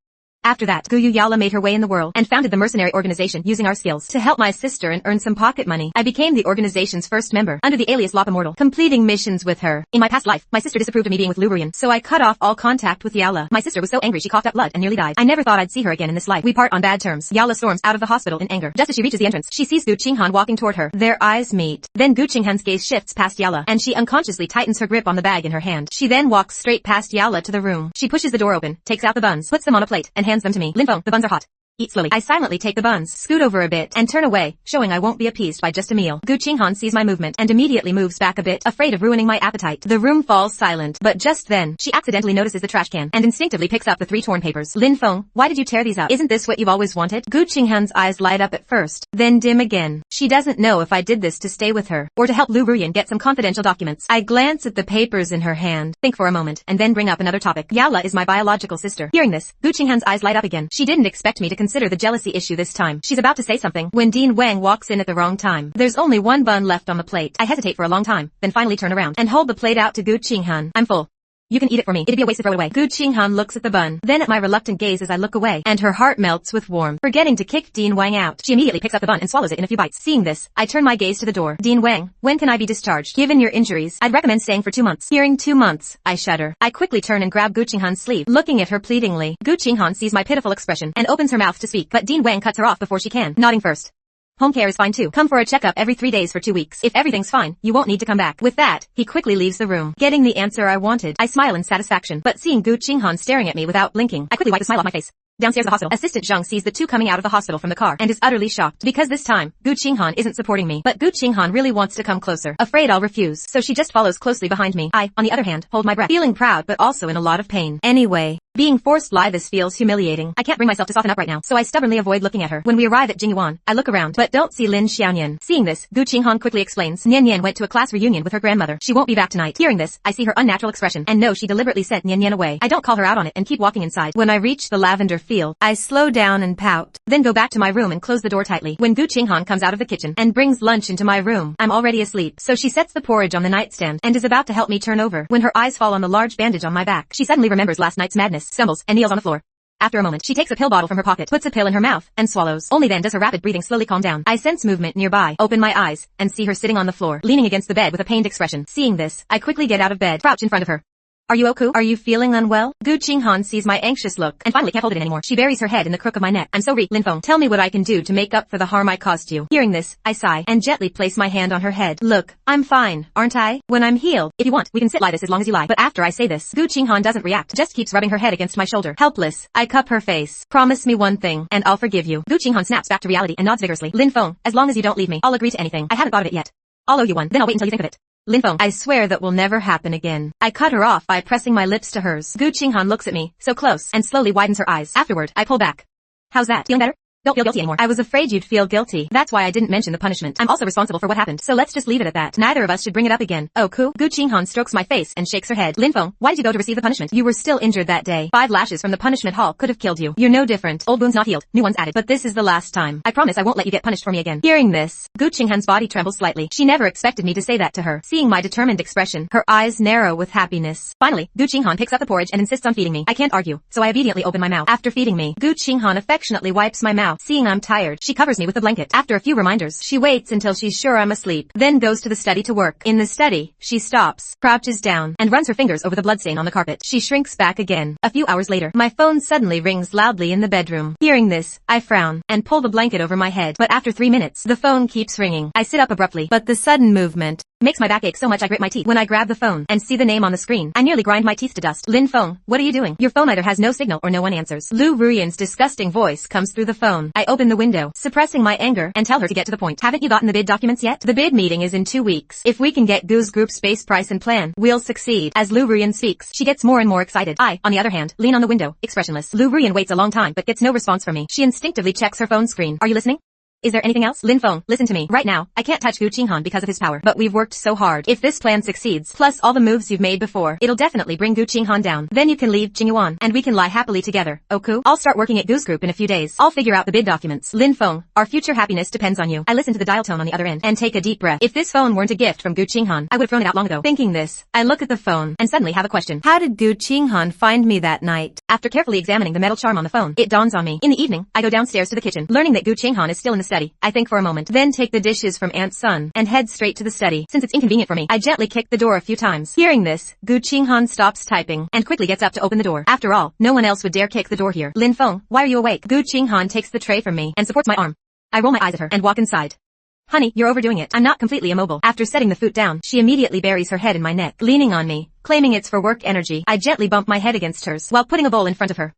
After that, Gu Yala made her way in the world and founded the mercenary organization using our skills to help my sister and earn some pocket money. I became the organization's first member under the alias Lop Immortal, completing missions with her. In my past life, my sister disapproved of me being with Lu Ruyan, so I cut off all contact with Yala. My sister was so angry she coughed up blood and nearly died. I never thought I'd see her again in this life. We part on bad terms. Yala storms out of the hospital in anger. Just as she reaches the entrance, she sees Gu Qinghan walking toward her. Their eyes meet. Then Gu Qinghan's gaze shifts past Yala, and she unconsciously tightens her grip on the bag in her hand. She then walks straight past Yala to the room. She pushes the door open, takes out the buns, puts them on a plate, and hands them to me. Lin Feng, the buns are hot. Eat slowly. I silently take the buns, scoot over a bit, and turn away, showing I won't be appeased by just a meal. Gu Qinghan sees my movement and immediately moves back a bit, afraid of ruining my appetite. The room falls silent, but just then, she accidentally notices the trash can and instinctively picks up the 3 torn papers. Lin Feng, why did you tear these up? Isn't this what you've always wanted? Gu Qinghan's eyes light up at first, then dim again. She doesn't know if I did this to stay with her, or to help Lu Ruyan get some confidential documents. I glance at the papers in her hand, think for a moment, and then bring up another topic. Yala is my biological sister. Hearing this, Gu Qinghan's eyes light up again. She didn't expect me to consider the jealousy issue this time. She's about to say something when Dean Wang walks in at the wrong time. There's only 1 bun left on the plate. I hesitate for a long time, then finally turn around and hold the plate out to Gu Qinghan. I'm full. You can eat it for me. It'd be a waste to throw it away. Gu Qinghan looks at the bun, then at my reluctant gaze as I look away, and her heart melts with warmth. Forgetting to kick Dean Wang out, she immediately picks up the bun and swallows it in a few bites. Seeing this, I turn my gaze to the door. Dean Wang, when can I be discharged? Given your injuries, I'd recommend staying for 2 months. Hearing 2 months, I shudder. I quickly turn and grab Gu Qinghan's sleeve, looking at her pleadingly. Gu Qinghan sees my pitiful expression and opens her mouth to speak, but Dean Wang cuts her off before she can, nodding first. Home care is fine too. Come for a checkup every 3 days for 2 weeks. If everything's fine, you won't need to come back. With that, he quickly leaves the room. Getting the answer I wanted, I smile in satisfaction, but seeing Gu Qinghan staring at me without blinking, I quickly wipe the smile off my face. Downstairs the hospital, Assistant Zhang sees the 2 coming out of the hospital from the car and is utterly shocked, because this time, Gu Qinghan isn't supporting me, but Gu Qinghan really wants to come closer. Afraid I'll refuse, so she just follows closely behind me. I, on the other hand, hold my breath, feeling proud but also in a lot of pain. Anyway, Being forced live feels humiliating. I can't bring myself to soften up right now, so I stubbornly avoid looking at her. When we arrive at Jingyuan, I look around, but don't see Lin Xiaoyan. Seeing this, Gu Qinghan quickly explains, Nian Nian went to a class reunion with her grandmother. She won't be back tonight. Hearing this, I see her unnatural expression, and know she deliberately sent Nian Nian away. I don't call her out on it and keep walking inside. When I reach the lavender field, I slow down and pout. Then go back to my room and close the door tightly. When Gu Qinghan comes out of the kitchen and brings lunch into my room, I'm already asleep, so she sets the porridge on the nightstand and is about to help me turn over. When her eyes fall on the large bandage on my back, she suddenly remembers last night's madness, stumbles, and kneels on the floor. After a moment, she takes a pill bottle from her pocket, puts a pill in her mouth, and swallows. Only then does her rapid breathing slowly calm down. I sense movement nearby, open my eyes, and see her sitting on the floor, leaning against the bed with a pained expression. Seeing this, I quickly get out of bed, crouch in front of her. Are you okay? Are you feeling unwell? Gu Qinghan sees my anxious look, and finally can't hold it anymore. She buries her head in the crook of my neck. I'm so Lin Feng, tell me what I can do to make up for the harm I caused you. Hearing this, I sigh, and gently place my hand on her head. Look, I'm fine, aren't I? When I'm healed, if you want, we can sit like this as long as you like. But after I say this, Gu Qinghan doesn't react, just keeps rubbing her head against my shoulder. Helpless, I cup her face. Promise me one thing, and I'll forgive you. Gu Qinghan snaps back to reality and nods vigorously. Lin Feng, as long as you don't leave me, I'll agree to anything. I haven't thought of it yet. I'll owe you one, then I'll wait until you think of it. Lin Feng, I swear that will never happen again. I cut her off by pressing my lips to hers. Gu Qinghan looks at me, so close, and slowly widens her eyes. Afterward, I pull back. How's that? Feeling better? Don't feel guilty anymore. I was afraid you'd feel guilty. That's why I didn't mention the punishment. I'm also responsible for what happened, so let's just leave it at that. Neither of us should bring it up again. Oh, Gu Qinghan strokes my face and shakes her head. Lin Feng, why did you go to receive the punishment? You were still injured that day. 5 lashes from the punishment hall could have killed you. You're no different. Old wounds not healed, new ones added. But this is the last time. I promise I won't let you get punished for me again. Hearing this, Gu Qinghan's body trembles slightly. She never expected me to say that to her. Seeing my determined expression, her eyes narrow with happiness. Finally, Gu Qinghan picks up the porridge and insists on feeding me. I can't argue, so I obediently open my mouth. After feeding me, Gu Qinghan affectionately wipes my mouth. Seeing I'm tired, she covers me with a blanket. After a few reminders, she waits until she's sure I'm asleep, then goes to the study to work. In the study, she stops, crouches down, and runs her fingers over the bloodstain on the carpet. She shrinks back again. A few hours later, my phone suddenly rings loudly in the bedroom. Hearing this, I frown, and pull the blanket over my head. But after 3 minutes, the phone keeps ringing. I sit up abruptly, but the sudden movement makes my back ache so much I grit my teeth. When I grab the phone and see the name on the screen, I nearly grind my teeth to dust. Lin Feng, what are you doing? Your phone either has no signal or no one answers. Lu Ruyan's disgusting voice comes through the phone. I open the window, suppressing my anger, and tell her to get to the point. Haven't you gotten the bid documents yet? The bid meeting is in 2 weeks. If we can get Gu's group's base price and plan, we'll succeed. As Lu Ruyan speaks, she gets more and more excited. I, on the other hand, lean on the window, expressionless. Lu Ruyan waits a long time but gets no response from me. She instinctively checks her phone screen. Are you listening? Is there anything else? Lin Feng, listen to me. Right now, I can't touch Gu Qinghan because of his power, but we've worked so hard. If this plan succeeds, plus all the moves you've made before, it'll definitely bring Gu Qinghan down. Then you can leave Jingyuan, and we can lie happily together. Oku? I'll start working at Gu's group in a few days. I'll figure out the bid documents. Lin Feng, our future happiness depends on you. I listen to the dial tone on the other end, and take a deep breath. If this phone weren't a gift from Gu Qinghan, I would have thrown it out long ago. Thinking this, I look at the phone, and suddenly have a question. How did Gu Qinghan find me that night? After carefully examining the metal charm on the phone, it dawns on me. In the evening, I go downstairs to the kitchen. Learning that Gu Qinghan is still in the study, I think for a moment, then take the dishes from Aunt's son, and head straight to the study. Since it's inconvenient for me, I gently kick the door a few times. Hearing this, Gu Qinghan stops typing, and quickly gets up to open the door. After all, no one else would dare kick the door here. Lin Feng, why are you awake? Gu Qinghan takes the tray from me, and supports my arm. I roll my eyes at her, and walk inside. Honey, you're overdoing it. I'm not completely immobile. After setting the food down, she immediately buries her head in my neck, leaning on me, claiming it's for work energy. I gently bump my head against hers, while putting a bowl in front of her.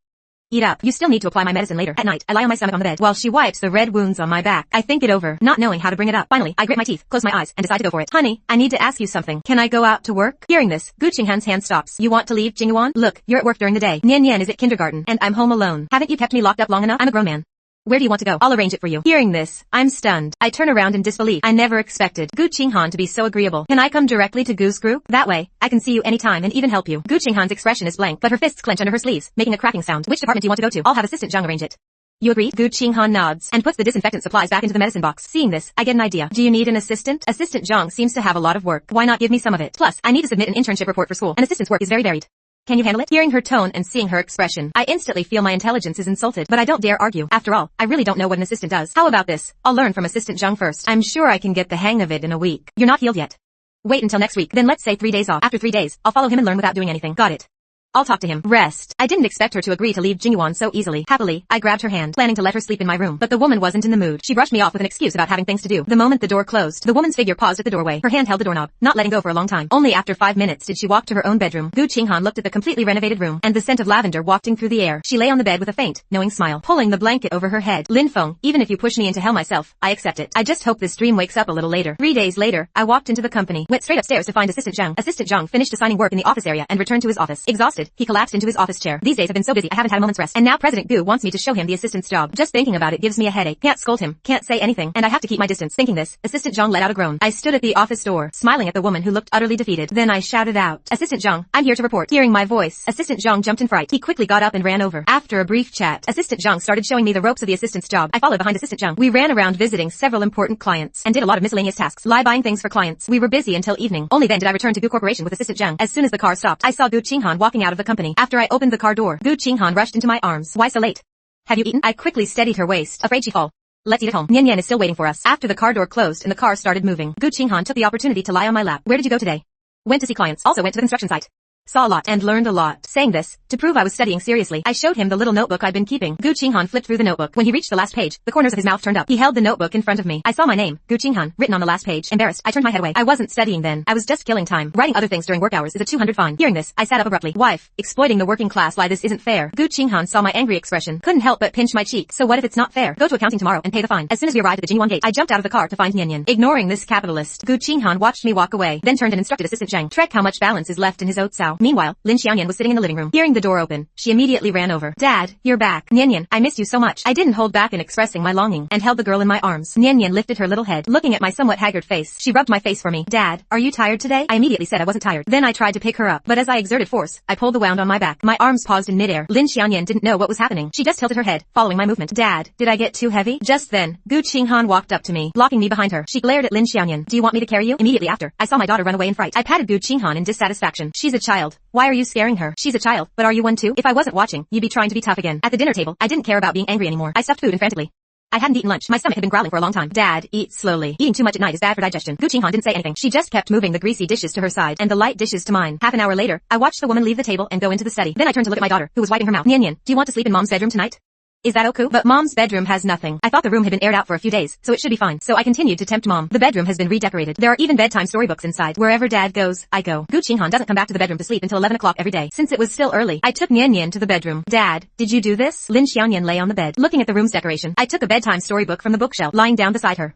Eat up. You still need to apply my medicine later. At night, I lie on my stomach on the bed while she wipes the red wounds on my back. I think it over, not knowing how to bring it up. Finally, I grit my teeth, close my eyes, and decide to go for it. Honey, I need to ask you something. Can I go out to work? Hearing this, Gu Qinghan's hand stops. You want to leave Jingyuan? Look, you're at work during the day. Nian Nian is at kindergarten, and I'm home alone. Haven't you kept me locked up long enough? I'm a grown man. Where do you want to go? I'll arrange it for you. Hearing this, I'm stunned. I turn around in disbelief. I never expected Gu Qinghan to be so agreeable. Can I come directly to Gu's group? That way, I can see you anytime and even help you. Gu Qinghan's expression is blank, but her fists clench under her sleeves, making a cracking sound. Which department do you want to go to? I'll have Assistant Zhang arrange it. You agree? Gu Qinghan nods, and puts the disinfectant supplies back into the medicine box. Seeing this, I get an idea. Do you need an assistant? Assistant Zhang seems to have a lot of work. Why not give me some of it? Plus, I need to submit an internship report for school. An assistant's work is very varied. Can you handle it? Hearing her tone and seeing her expression, I instantly feel my intelligence is insulted, but I don't dare argue. After all, I really don't know what an assistant does. How about this? I'll learn from Assistant Zhang first. I'm sure I can get the hang of it in a week. You're not healed yet. Wait until next week. Then let's say 3 days off. After 3 days, I'll follow him and learn without doing anything. Got it. I'll talk to him. Rest. I didn't expect her to agree to leave Jingyuan so easily. Happily, I grabbed her hand, planning to let her sleep in my room, but the woman wasn't in the mood. She brushed me off with an excuse about having things to do. The moment the door closed, the woman's figure paused at the doorway. Her hand held the doorknob, not letting go for a long time. Only after 5 minutes did she walk to her own bedroom. Gu Qinghan looked at the completely renovated room, and the scent of lavender wafting through the air. She lay on the bed with a faint, knowing smile, pulling the blanket over her head. Lin Feng, even if you push me into hell myself, I accept it. I just hope this dream wakes up a little later. 3 days later, I walked into the company, went straight upstairs to find Assistant Zhang. Assistant Zhang finished assigning work in the office area and returned to his office, exhausted. exhausted, he collapsed into his office chair. These days have been so busy I haven't had a moment's rest. And now President Gu wants me to show him the assistant's job. Just thinking about it gives me a headache. Can't scold him, can't say anything, and I have to keep my distance. Thinking this, Assistant Zhang let out a groan. I stood at the office door, smiling at the woman who looked utterly defeated. Then I shouted out, Assistant Zhang, I'm here to report. Hearing my voice, Assistant Zhang jumped in fright. He quickly got up and ran over. After a brief chat, Assistant Zhang started showing me the ropes of the assistant's job. I followed behind Assistant Zhang. We ran around visiting several important clients and did a lot of miscellaneous tasks, buying things for clients. We were busy until evening. Only then did I return to Gu Corporation with Assistant Zhang. As soon as the car stopped, I saw Gu Qinghan walking out of the company. After I opened the car door, Gu Qinghan rushed into my arms. Why so late? Have you eaten? I quickly steadied her waist, afraid she'd fall. Let's eat at home. Nian Yan is still waiting for us. After the car door closed and the car started moving, Gu Qinghan took the opportunity to lie on my lap. Where did you go today? Went to see clients. Also went to the construction site. Saw a lot and learned a lot. Saying this, to prove I was studying seriously, I showed him the little notebook I'd been keeping. Gu Qinghan flipped through the notebook. When he reached the last page, the corners of his mouth turned up. He held the notebook in front of me. I saw my name, Gu Qinghan, written on the last page. Embarrassed, I turned my head away. I wasn't studying then. I was just killing time. Writing other things during work hours is a 200 fine. Hearing this, I sat up abruptly. Wife, exploiting the working class lie, this isn't fair. Gu Qinghan saw my angry expression. Couldn't help but pinch my cheek. So what if it's not fair? Go to accounting tomorrow and pay the fine. As soon as we arrived at the Jinyuan gate, I jumped out of the car to find Nian Yan. Ignoring this capitalist, Gu Qinghan watched me walk away, then turned and instructed Assistant Zhang. Check how much balance is left in his oat sao. Meanwhile, Lin Xiaoyan was sitting in the living room. Hearing the door open, she immediately ran over. Dad, you're back. Nian Yan, I missed you so much. I didn't hold back in expressing my longing and held the girl in my arms. Nian Yan lifted her little head, looking at my somewhat haggard face. She rubbed my face for me. Dad, are you tired today? I immediately said I wasn't tired. Then I tried to pick her up, but as I exerted force, I pulled the wound on my back. My arms paused in midair. Lin Xiaoyan didn't know what was happening. She just tilted her head, following my movement. Dad, did I get too heavy? Just then, Gu Qinghan walked up to me, blocking me behind her. She glared at Lin Xiaoyan. Do you want me to carry you? Immediately after, I saw my daughter run away in fright. I patted Gu Qinghan in dissatisfaction. She's a child. Why are you scaring her? She's a child, but are you one too? If I wasn't watching, you'd be trying to be tough again. At the dinner table, I didn't care about being angry anymore. I stuffed food in frantically. I hadn't eaten lunch. My stomach had been growling for a long time. Dad, eat slowly. Eating too much at night is bad for digestion. Gu Qinghan didn't say anything. She just kept moving the greasy dishes to her side and the light dishes to mine. Half an hour later, I watched the woman leave the table and go into the study. Then I turned to look at my daughter, who was wiping her mouth. Nian Yan, do you want to sleep in Mom's bedroom tonight? Is that okay? But Mom's bedroom has nothing. I thought the room had been aired out for a few days, so it should be fine. So I continued to tempt Mom. The bedroom has been redecorated. There are even bedtime storybooks inside. Wherever Dad goes, I go. Gu Qinghan doesn't come back to the bedroom to sleep until 11 o'clock every day. Since it was still early, I took Nian Yan to the bedroom. Dad, did you do this? Lin Xiaoyan lay on the bed, looking at the room's decoration. I took a bedtime storybook from the bookshelf, lying down beside her.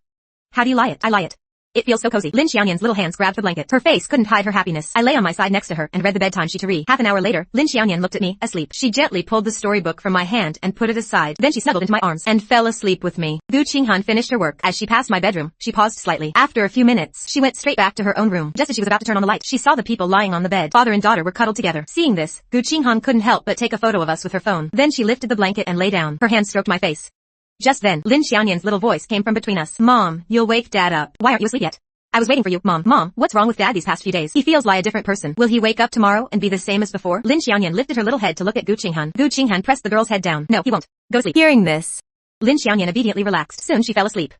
How do you lie it? I lie it. It feels so cozy. Lin Xiaoyan's little hands grabbed the blanket. Her face couldn't hide her happiness. I lay on my side next to her and read the bedtime she to read. Half an hour later, Lin Xiaoyan looked at me, asleep. She gently pulled the storybook from my hand and put it aside. Then she snuggled into my arms and fell asleep with me. Gu Qinghan finished her work. As she passed my bedroom, she paused slightly. After a few minutes, she went straight back to her own room. Just as she was about to turn on the light, she saw the people lying on the bed. Father and daughter were cuddled together. Seeing this, Gu Qinghan couldn't help but take a photo of us with her phone. Then she lifted the blanket and lay down. Her hand stroked my face. Just then, Lin Xiaoyan's little voice came from between us. Mom, you'll wake Dad up. Why aren't you asleep yet? I was waiting for you. Mom, what's wrong with Dad these past few days? He feels like a different person. Will he wake up tomorrow and be the same as before? Lin Xiaoyan lifted her little head to look at Gu Qinghan. Gu Qinghan pressed the girl's head down. No, he won't. Go to sleep. Hearing this, Lin Xiaoyan obediently relaxed. Soon she fell asleep.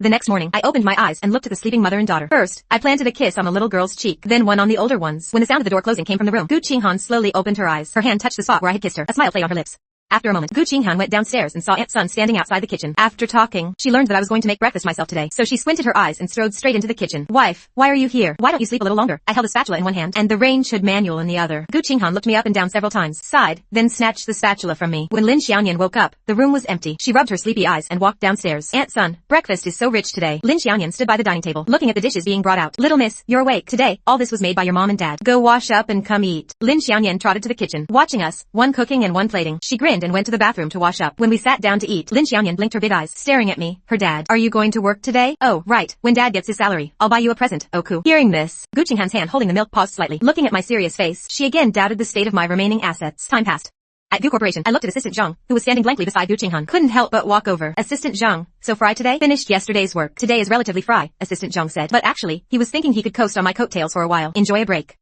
The next morning, I opened my eyes and looked at the sleeping mother and daughter. First, I planted a kiss on the little girl's cheek, then one on the older one's. When the sound of the door closing came from the room, Gu Qinghan slowly opened her eyes. Her hand touched the spot where I had kissed her. A smile played on her lips. After a moment, Gu Qinghan went downstairs and saw Aunt Sun standing outside the kitchen. After talking, she learned that I was going to make breakfast myself today, so she squinted her eyes and strode straight into the kitchen. Wife, why are you here? Why don't you sleep a little longer? I held a spatula in one hand and the range hood manual in the other. Gu Qinghan looked me up and down several times, sighed, then snatched the spatula from me. When Lin Xiaoyan woke up, the room was empty. She rubbed her sleepy eyes and walked downstairs. Aunt Sun, breakfast is so rich today. Lin Xiaoyan stood by the dining table, looking at the dishes being brought out. Little miss, you're awake. Today, all this was made by your mom and dad. Go wash up and come eat. Lin Xiaoyan trotted to the kitchen, watching us, one cooking and one plating. She grinned and went to the bathroom to wash up. When we sat down to eat, Lin Xiaoyan blinked her big eyes, staring at me, her dad. Are you going to work today? Oh, right. When Dad gets his salary, I'll buy you a present. Oh, cool. Hearing this, Gu Qinghan's hand holding the milk paused slightly. Looking at my serious face, she again doubted the state of my remaining assets. Time passed. At Gu Corporation, I looked at Assistant Zhang, who was standing blankly beside Gu Qinghan. Couldn't help but walk over. Assistant Zhang, so fry today? Finished yesterday's work. Today is relatively fry, Assistant Zhang said. But actually, he was thinking he could coast on my coattails for a while. Enjoy a break.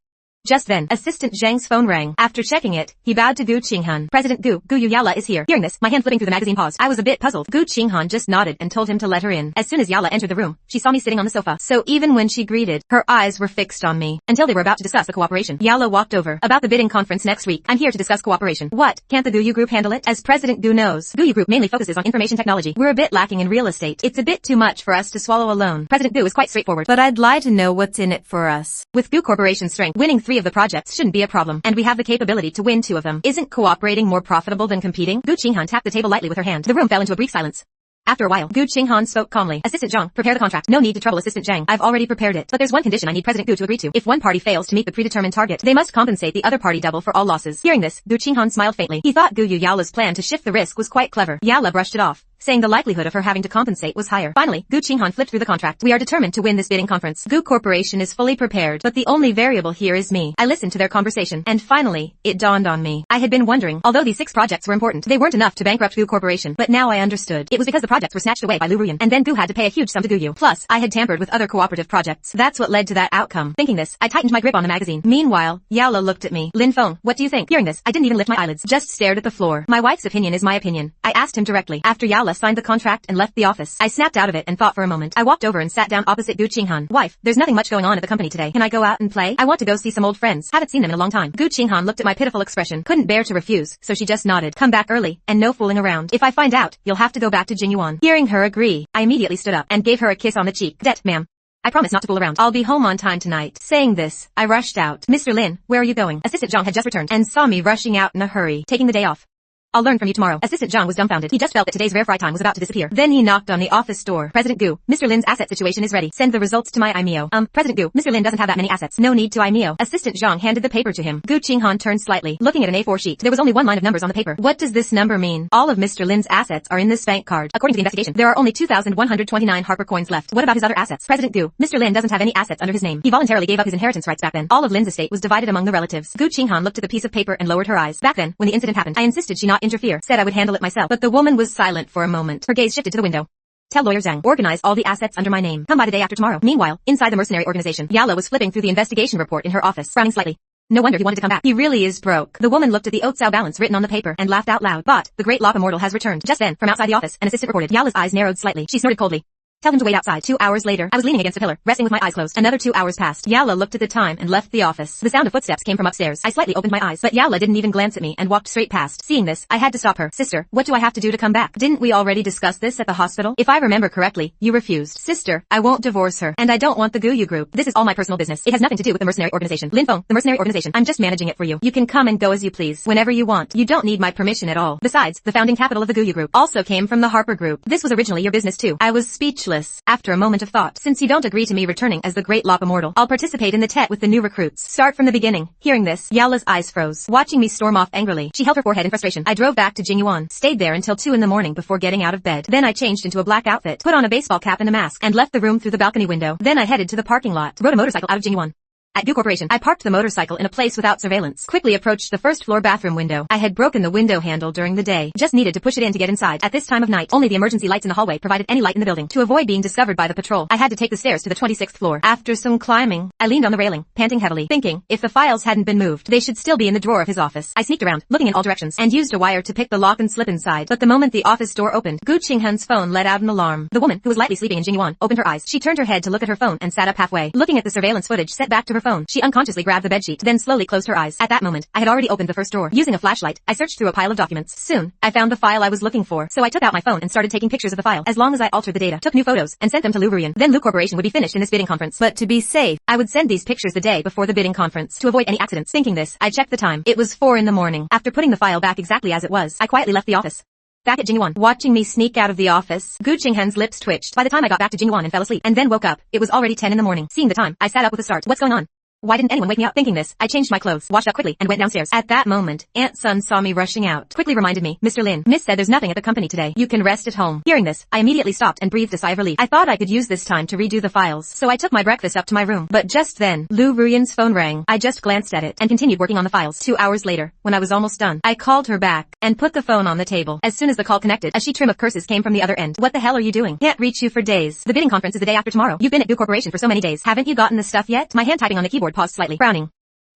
Just then, Assistant Zhang's phone rang. After checking it, he bowed to Gu Qinghan. President Gu Yala is here. Hearing this, my hand flipping through the magazine paused. I was a bit puzzled. Gu Qinghan just nodded and told him to let her in. As soon as Yala entered the room, she saw me sitting on the sofa. So even when she greeted, her eyes were fixed on me. Until they were about to discuss the cooperation. Yala walked over. About the bidding conference next week. I'm here to discuss cooperation. What? Can't the Guyu Group handle it? As President Gu knows, Guyu Group mainly focuses on information technology. We're a bit lacking in real estate. It's a bit too much for us to swallow alone. President Gu is quite straightforward. But I'd like to know what's in it for us. With Gu Corporation's strength, winning 3 of the projects shouldn't be a problem, and we have the capability to win 2 of them. Isn't cooperating more profitable than competing? Gu Qinghan tapped the table lightly with her hand. The room fell into a brief silence. After a while, Gu Qinghan spoke calmly. Assistant Zhang, prepare the contract. No need to trouble Assistant Zhang. I've already prepared it. But there's one condition I need President Gu to agree to. If one party fails to meet the predetermined target, they must compensate the other party double for all losses. Hearing this, Gu Qinghan smiled faintly. He thought Gu Yaola's plan to shift the risk was quite clever. Yaola brushed it off, saying the likelihood of her having to compensate was higher. Finally, Gu Qinghan flipped through the contract. We are determined to win this bidding conference. Gu Corporation is fully prepared, but the only variable here is me. I listened to their conversation, and finally, it dawned on me. I had been wondering, although these 6 projects were important, they weren't enough to bankrupt Gu Corporation. But now I understood. It was because the projects were snatched away by Lu Ruyan, and then Gu had to pay a huge sum to Gu Yu. Plus, I had tampered with other cooperative projects. That's what led to that outcome. Thinking this, I tightened my grip on the magazine. Meanwhile, Yaola looked at me. Lin Feng, what do you think? Hearing this, I didn't even lift my eyelids, just stared at the floor. My wife's opinion is my opinion. I asked him directly. After Yaola signed the contract and left the office, I snapped out of it and thought for a moment. I walked over and sat down opposite Gu Qinghan. Wife, there's nothing much going on at the company today. Can I go out and play? I want to go see some old friends. Haven't seen them in a long time. Gu Qinghan looked at my pitiful expression, couldn't bear to refuse, so she just nodded. Come back early, and no fooling around. If I find out, you'll have to go back to Jingyuan. Hearing her agree, I immediately stood up and gave her a kiss on the cheek. Det, ma'am. I promise not to fool around. I'll be home on time tonight. Saying this, I rushed out. Mr. Lin, where are you going? Assistant Zhang had just returned and saw me rushing out in a hurry, taking the day off. I'll learn from you tomorrow. Assistant Zhang was dumbfounded. He just felt that today's rare fry time was about to disappear. Then he knocked on the office door. President Gu, Mr. Lin's asset situation is ready. Send the results to my IMEO. President Gu, Mr. Lin doesn't have that many assets. No need to IMEO. Assistant Zhang handed the paper to him. Gu Qinghan turned slightly, looking at an A4 sheet. There was only one line of numbers on the paper. What does this number mean? All of Mr. Lin's assets are in this bank card. According to the investigation, there are only 2,129 Harper coins left. What about his other assets? President Gu, Mr. Lin doesn't have any assets under his name. He voluntarily gave up his inheritance rights back then. All of Lin's estate was divided among the relatives. Gu Qinghan looked at the piece of paper and lowered her eyes. Back then, when the incident happened, I insisted she not interfere. Said I would handle it myself. But the woman was silent for a moment. Her gaze shifted to the window. Tell lawyer Zhang, organize all the assets under my name. Come by the day after tomorrow. Meanwhile, inside the mercenary organization, Yaola was flipping through the investigation report in her office, frowning slightly. No wonder he wanted to come back. He really is broke. The woman looked at the Otsao balance written on the paper and laughed out loud. But the great Lop Immortal has returned. Just then, from outside the office, an assistant reported. Yaola's eyes narrowed slightly. She snorted coldly. Tell him to wait outside. 2 hours later, I was leaning against a pillar, resting with my eyes closed. Another 2 hours passed. Yaola looked at the time and left the office. The sound of footsteps came from upstairs. I slightly opened my eyes, but Yaola didn't even glance at me and walked straight past. Seeing this, I had to stop her. Sister, what do I have to do to come back? Didn't we already discuss this at the hospital? If I remember correctly, you refused. Sister, I won't divorce her. And I don't want the Guyu group. This is all my personal business. It has nothing to do with the mercenary organization. Lin Feng, the mercenary organization. I'm just managing it for you. You can come and go as you please, whenever you want. You don't need my permission at all. Besides, the founding capital of the Guyu group also came from the Harper group. This was originally your business too. I was speechless. After a moment of thought, since you don't agree to me returning as the Great Lop Immortal, I'll participate in the TET with the new recruits. Start from the beginning. Hearing this, Yaola's eyes froze, watching me storm off angrily. She held her forehead in frustration. I drove back to Jingyuan, stayed there until 2 in the morning before getting out of bed. Then I changed into a black outfit, put on a baseball cap and a mask, and left the room through the balcony window. Then I headed to the parking lot, rode a motorcycle out of Jingyuan. At Gu Corporation, I parked the motorcycle in a place without surveillance. Quickly approached the first floor bathroom window. I had broken the window handle during the day. Just needed to push it in to get inside. At this time of night, only the emergency lights in the hallway provided any light in the building. To avoid being discovered by the patrol, I had to take the stairs to the 26th floor. After some climbing, I leaned on the railing, panting heavily, thinking, if the files hadn't been moved, they should still be in the drawer of his office. I sneaked around, looking in all directions, and used a wire to pick the lock and slip inside. But the moment the office door opened, Gu Qinghan's phone let out an alarm. The woman, who was lightly sleeping in Jingyuan, opened her eyes. She turned her head to look at her phone and sat up halfway. Looking at the surveillance footage set back to her phone, she unconsciously grabbed the bedsheet, then slowly closed her eyes. At that moment, I had already opened the first drawer. Using a flashlight, I searched through a pile of documents. Soon, I found the file I was looking for, so I took out my phone and started taking pictures of the file. As long as I altered the data, took new photos, and sent them to Lu Ruyan, then Lu Corporation would be finished in this bidding conference. But to be safe, I would send these pictures the day before the bidding conference, to avoid any accidents. Thinking this, I checked the time. It was 4 in the morning. After putting the file back exactly as it was, I quietly left the office. Back at Jingyuan, watching me sneak out of the office, Gu Qinghan's lips twitched. By the time I got back to Jingyuan and fell asleep, and then woke up, it was already 10 in the morning. Seeing the time, I sat up with a start. What's going on? Why didn't anyone wake me up? Thinking this, I changed my clothes, washed up quickly, and went downstairs. At that moment, Aunt Sun saw me rushing out. Quickly reminded me, Mr. Lin, Miss said there's nothing at the company today. You can rest at home. Hearing this, I immediately stopped and breathed a sigh of relief. I thought I could use this time to redo the files, so I took my breakfast up to my room. But just then, Lu Ruyan's phone rang. I just glanced at it and continued working on the files. 2 hours later, when I was almost done, I called her back and put the phone on the table. As soon as the call connected, a sheet trim of curses came from the other end. What the hell are you doing? Can't reach you for days. The bidding conference is the day after tomorrow. You've been at Gu Corporation for so many days. Haven't you gotten the stuff yet? My hand typing on the keyboard paused slightly, frowning.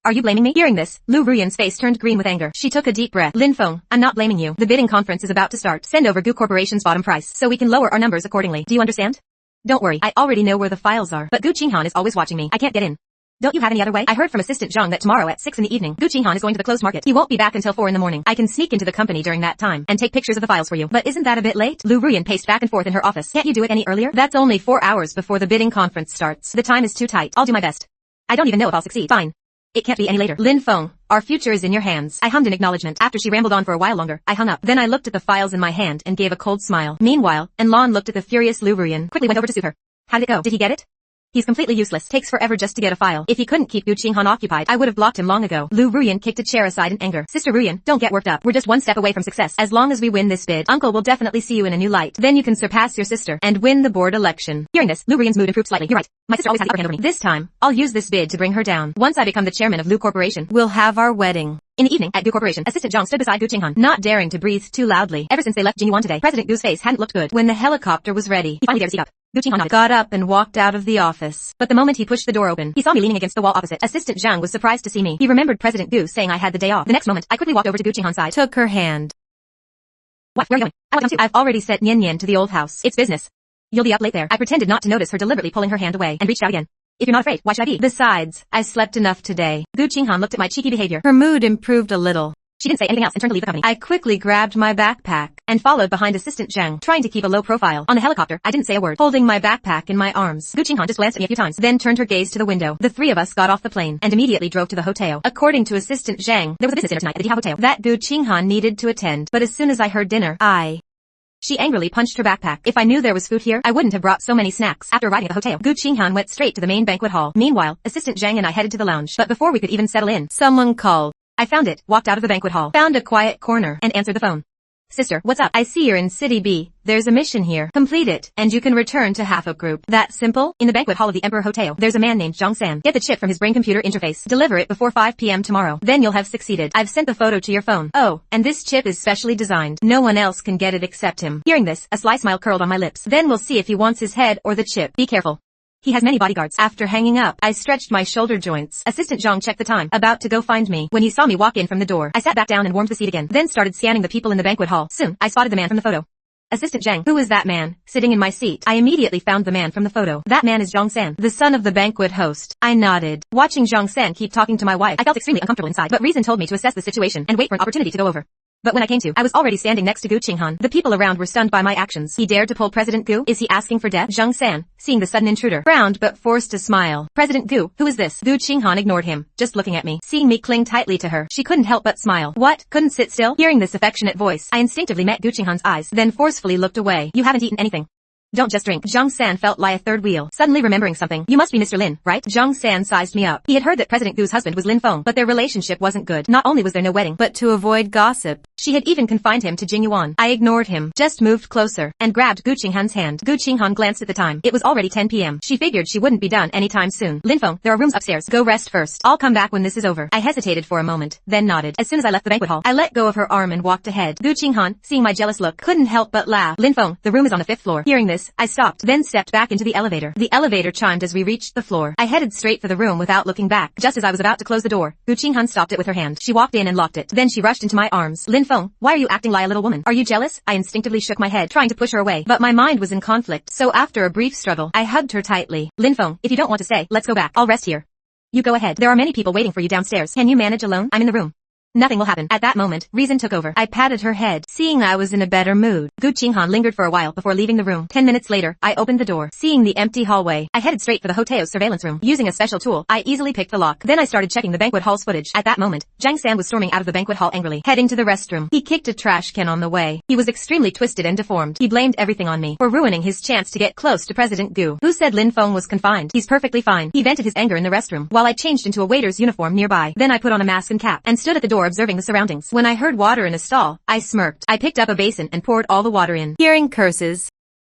Are you blaming me? Hearing this, Lu Ruyan's face turned green with anger. She took a deep breath. Lin Feng, I'm not blaming you. The bidding conference is about to start. Send over Gu Corporation's bottom price, so we can lower our numbers accordingly. Do you understand? Don't worry, I already know where the files are. But Gu Qinghan is always watching me. I can't get in. Don't you have any other way? I heard from Assistant Zhang that tomorrow at 6 in the evening, Gu Qinghan is going to the closed market. He won't be back until 4 in the morning. I can sneak into the company during that time and take pictures of the files for you. But isn't that a bit late? Lu Ruyan paced back and forth in her office. Can't you do it any earlier? That's only 4 hours before the bidding conference starts. The time is too tight. I'll do my best. I don't even know if I'll succeed. Fine. It can't be any later. Lin Feng, our future is in your hands. I hummed in acknowledgement. After she rambled on for a while longer, I hung up. Then I looked at the files in my hand and gave a cold smile. Meanwhile, Enlon looked at the furious Lu Ruyan, quickly went over to soothe her. How did it go? Did he get it? He's completely useless. Takes forever just to get a file. If he couldn't keep Gu Qinghan occupied, I would have blocked him long ago. Lu Ruyan kicked a chair aside in anger. Sister Ruyan, don't get worked up. We're just one step away from success. As long as we win this bid, Uncle will definitely see you in a new light. Then you can surpass your sister and win the board election. Hearing this, Lu Ruyan's mood improved slightly. You're right. My sister always has the upper hand over me. This time, I'll use this bid to bring her down. Once I become the chairman of Lu Corporation, We'll have our wedding. in the evening, at Gu Corporation, Assistant Zhang stood beside Gu Qinghan, not daring to breathe too loudly. Ever since they left Jingyuan today, President Gu's face hadn't looked good. When the helicopter was ready, he finally dared to seat up. Gu Qinghan nodded, got up and walked out of the office. But the moment he pushed the door open, he saw me leaning against the wall opposite. Assistant Zhang was surprised to see me. He remembered President Gu saying I had the day off. The next moment, I quickly walked over to Gu Qinghan's side. Took her hand. What? Where are you going? I want to come too. I've already sent Nian Nian to the old house. It's business. You'll be up late there. I pretended not to notice her deliberately pulling her hand away and reached out again. If you're not afraid, why should I be? Besides, I slept enough today. Gu Qinghan looked at my cheeky behavior. Her mood improved a little. She didn't say anything else and turned to leave the company. I quickly grabbed my backpack and followed behind Assistant Zhang, trying to keep a low profile. On the helicopter, I didn't say a word, holding my backpack in my arms. Gu Qinghan just glanced at me a few times, then turned her gaze to the window. The three of us got off the plane and immediately drove to the hotel. According to Assistant Zhang, there was a business dinner tonight at the Hotel that Gu Qinghan needed to attend. But as soon as I heard dinner, She angrily punched her backpack. If I knew there was food here, I wouldn't have brought so many snacks. After arriving at the hotel, Gu Qinghan went straight to the main banquet hall. Meanwhile, Assistant Zhang and I headed to the lounge. But before we could even settle in, Someone called. I found it, walked out of the banquet hall, found a quiet corner, and answered the phone. Sister, what's up? I see you're in City B. There's a mission here. Complete it, and you can return to half a group. That simple? In the banquet hall of the Emperor Hotel, there's a man named Zhang San. Get the chip from his brain computer interface. Deliver it before 5 p.m. tomorrow. Then you'll have succeeded. I've sent the photo to your phone. Oh, and this chip is specially designed. No one else can get it except him. Hearing this, a sly smile curled on my lips. Then we'll see if he wants his head or the chip. Be careful. He has many bodyguards. After hanging up, I stretched my shoulder joints. Assistant Zhang checked the time, about to go find me. When he saw me walk in from the door, I sat back down and warmed the seat again, then started scanning the people in the banquet hall. Soon, I spotted the man from the photo. Assistant Zhang, who is that man, sitting in my seat? I immediately found the man from the photo. That man is Zhang San, the son of the banquet host. I nodded. Watching Zhang San keep talking to my wife, I felt extremely uncomfortable inside, but reason told me to assess the situation and wait for an opportunity to go over. But when I came to, I was already standing next to Gu Qinghan. The people around were stunned by my actions. He dared to pull President Gu? Is he asking for death? Zhang San, seeing the sudden intruder, frowned but forced a smile. President Gu, who is this? Gu Qinghan ignored him, just looking at me. Seeing me cling tightly to her, she couldn't help but smile. What? Couldn't sit still? Hearing this affectionate voice, I instinctively met Gu Qinghan's eyes, then forcefully looked away. You haven't eaten anything. Don't just drink. Zhang San felt like a third wheel. Suddenly remembering something. You must be Mr. Lin, right? Zhang San sized me up. He had heard that President Gu's husband was Lin Feng, but their relationship wasn't good. Not only was there no wedding, But to avoid gossip, she had even confined him to Jingyuan. I ignored him, just moved closer, and grabbed Gu Qinghan's hand. Gu Qinghan glanced at the time. It was already 10 p.m. She figured she wouldn't be done anytime soon. Lin Feng, there are rooms upstairs. Go rest first. I'll come back when this is over. I hesitated for a moment, then nodded. As soon as I left the banquet hall, I let go of her arm and walked ahead. Gu Qinghan, seeing my jealous look, couldn't help but laugh. Lin Feng, the room is on the 5th floor. Hearing this, I stopped, then stepped back into the elevator. The elevator chimed as we reached the floor. I headed straight for the room without looking back. Just as I was about to close the door, Gu Qinghan stopped it with her hand. She walked in and locked it. Then she rushed into my arms. Lin Feng, why are you acting like a little woman? Are you jealous? I instinctively shook my head, trying to push her away, but my mind was in conflict. So after a brief struggle, I hugged her tightly. Lin Feng, if you don't want to stay, let's go back. I'll rest here. You go ahead. There are many people waiting for you downstairs. Can you manage alone? I'm in the room. Nothing will happen. At that moment, reason took over. I patted her head, seeing I was in a better mood. Gu Qinghan lingered for a while before leaving the room. 10 minutes later, I opened the door. Seeing the empty hallway, I headed straight for the hotel's surveillance room. Using a special tool, I easily picked the lock. Then I started checking the banquet hall's footage. At that moment, Zhang San was storming out of the banquet hall angrily, heading to the restroom. He kicked a trash can on the way. He was extremely twisted and deformed. He blamed everything on me for ruining his chance to get close to President Gu. Who said Lin Feng was confined? He's perfectly fine. He vented his anger in the restroom, while I changed into a waiter's uniform nearby. Then I put on a mask and cap, and stood at the door observing the surroundings. When I heard water in a stall, I smirked. I picked up a basin and poured all the water in. hearing curses,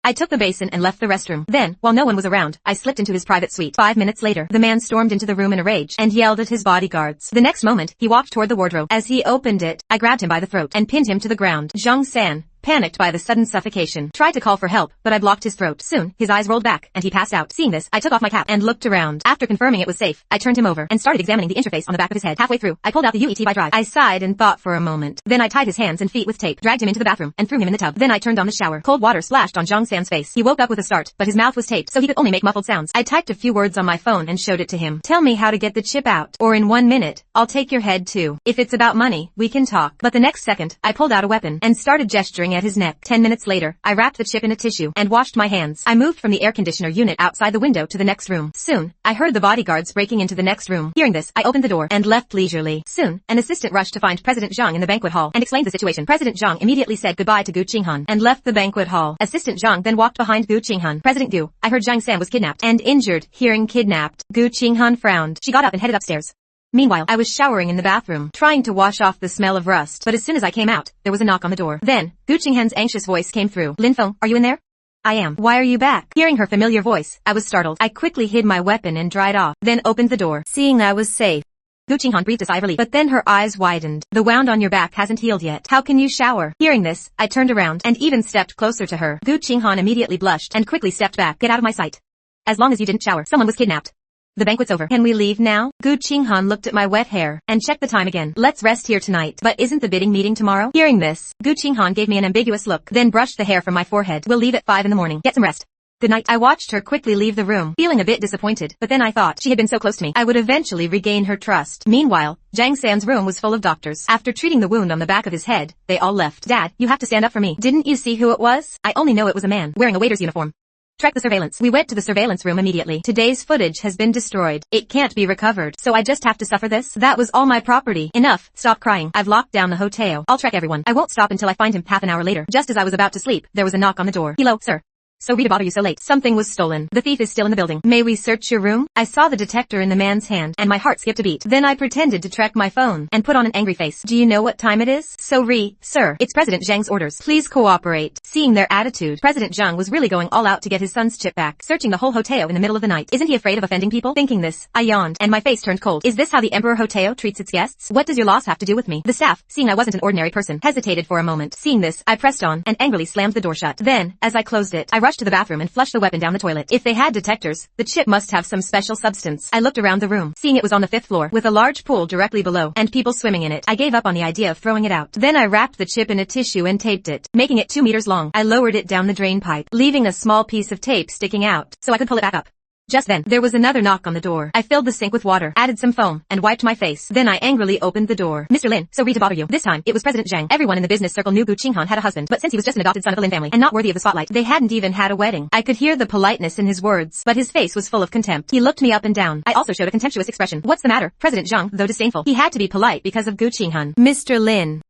I took the basin and left the restroom. Then, while no one was around, I slipped into his private suite. 5 minutes later, the man stormed into the room in a rage and yelled at his bodyguards. The next moment, he walked toward the wardrobe. As he opened it, I grabbed him by the throat and pinned him to the ground. Zhang San, panicked by the sudden suffocation, tried to call for help, but I blocked his throat. Soon, his eyes rolled back, and he passed out. Seeing this, I took off my cap and looked around. After confirming it was safe, I turned him over and started examining the interface on the back of his head. Halfway through, I pulled out the UET drive. I sighed and thought for a moment. Then I tied his hands and feet with tape, dragged him into the bathroom, and threw him in the tub. Then I turned on the shower. Cold water splashed on Zhang San's face. He woke up with a start, but his mouth was taped, so he could only make muffled sounds. I typed a few words on my phone and showed it to him. Tell me how to get the chip out, or in 1 minute, I'll take your head too. If it's about money, we can talk. But the next second, I pulled out a weapon and started gesturing tugging at his neck. 10 minutes later, I wrapped the chip in a tissue and washed my hands. I moved from the air conditioner unit outside the window to the next room. Soon, I heard the bodyguards breaking into the next room. Hearing this, I opened the door and left leisurely. Soon, an assistant rushed to find President Zhang in the banquet hall and explained the situation. President Zhang immediately said goodbye to Gu Qinghan and left the banquet hall. Assistant Zhang then walked behind Gu Qinghan. President Gu, I heard Zhang Sam was kidnapped and injured. Hearing kidnapped, Gu Qinghan frowned. She got up and headed upstairs. Meanwhile, I was showering in the bathroom, trying to wash off the smell of rust, but as soon as I came out, there was a knock on the door. Then, Gu Qinghan's anxious voice came through. Lin Feng, are you in there? I am. Why are you back? Hearing her familiar voice, I was startled. I quickly hid my weapon and dried off, then opened the door. Seeing I was safe, Gu Qinghan breathed a sigh of relief, but then her eyes widened. The wound on your back hasn't healed yet. How can you shower? Hearing this, I turned around and even stepped closer to her. Gu Qinghan immediately blushed and quickly stepped back. Get out of my sight. As long as you didn't shower, someone was kidnapped. The banquet's over. Can we leave now? Gu Qinghan looked at my wet hair and checked the time again. Let's rest here tonight. But isn't the bidding meeting tomorrow? Hearing this, Gu Qinghan gave me an ambiguous look, then brushed the hair from my forehead. We'll leave at 5 in the morning. Get some rest. Good night. I watched her quickly leave the room, feeling a bit disappointed, but then I thought she had been so close to me, I would eventually regain her trust. Meanwhile, Zhang San's room was full of doctors. After treating the wound on the back of his head, they all left. Dad, you have to stand up for me. Didn't you see who it was? I only know it was a man, wearing a waiter's uniform. Track the surveillance. We went to the surveillance room immediately. Today's footage has been destroyed. It can't be recovered. So I just have to suffer this? That was all my property. Enough. Stop crying. I've locked down the hotel. I'll track everyone. I won't stop until I find him. Half an hour later, just as I was about to sleep, there was a knock on the door. Hello, sir. Sorry to bother you so late. Something was stolen. The thief is still in the building. May we search your room? I saw the detector in the man's hand, and my heart skipped a beat. Then I pretended to track my phone, and put on an angry face. Do you know what time it is? Sir, it's President Zhang's orders. Please cooperate. Seeing their attitude, President Zhang was really going all out to get his son's chip back, searching the whole hotel in the middle of the night. Isn't he afraid of offending people? Thinking this, I yawned, and my face turned cold. Is this how the Emperor Hotel treats its guests? What does your loss have to do with me? The staff, seeing I wasn't an ordinary person, hesitated for a moment. Seeing this, I pressed on, and angrily slammed the door shut. Then, as I closed it, I rushed to the bathroom and flushed the weapon down the toilet. If they had detectors, the chip must have some special substance. I looked around the room, seeing it was on the 5th floor, with a large pool directly below, and people swimming in it. I gave up on the idea of throwing it out. Then I wrapped the chip in a tissue and taped it, making it 2 meters long. I lowered it down the drain pipe, leaving a small piece of tape sticking out, so I could pull it back up. Just then, there was another knock on the door. I filled the sink with water, added some foam, and wiped my face. Then I angrily opened the door. Mr. Lin, sorry to bother you. This time, it was President Zhang. Everyone in the business circle knew Gu Qinghan had a husband, but since he was just an adopted son of the Lin family, and not worthy of the spotlight, they hadn't even had a wedding. I could hear the politeness in his words, but his face was full of contempt. He looked me up and down. I also showed a contemptuous expression. What's the matter? President Zhang, though disdainful, he had to be polite because of Gu Qinghan. Mr. Lin.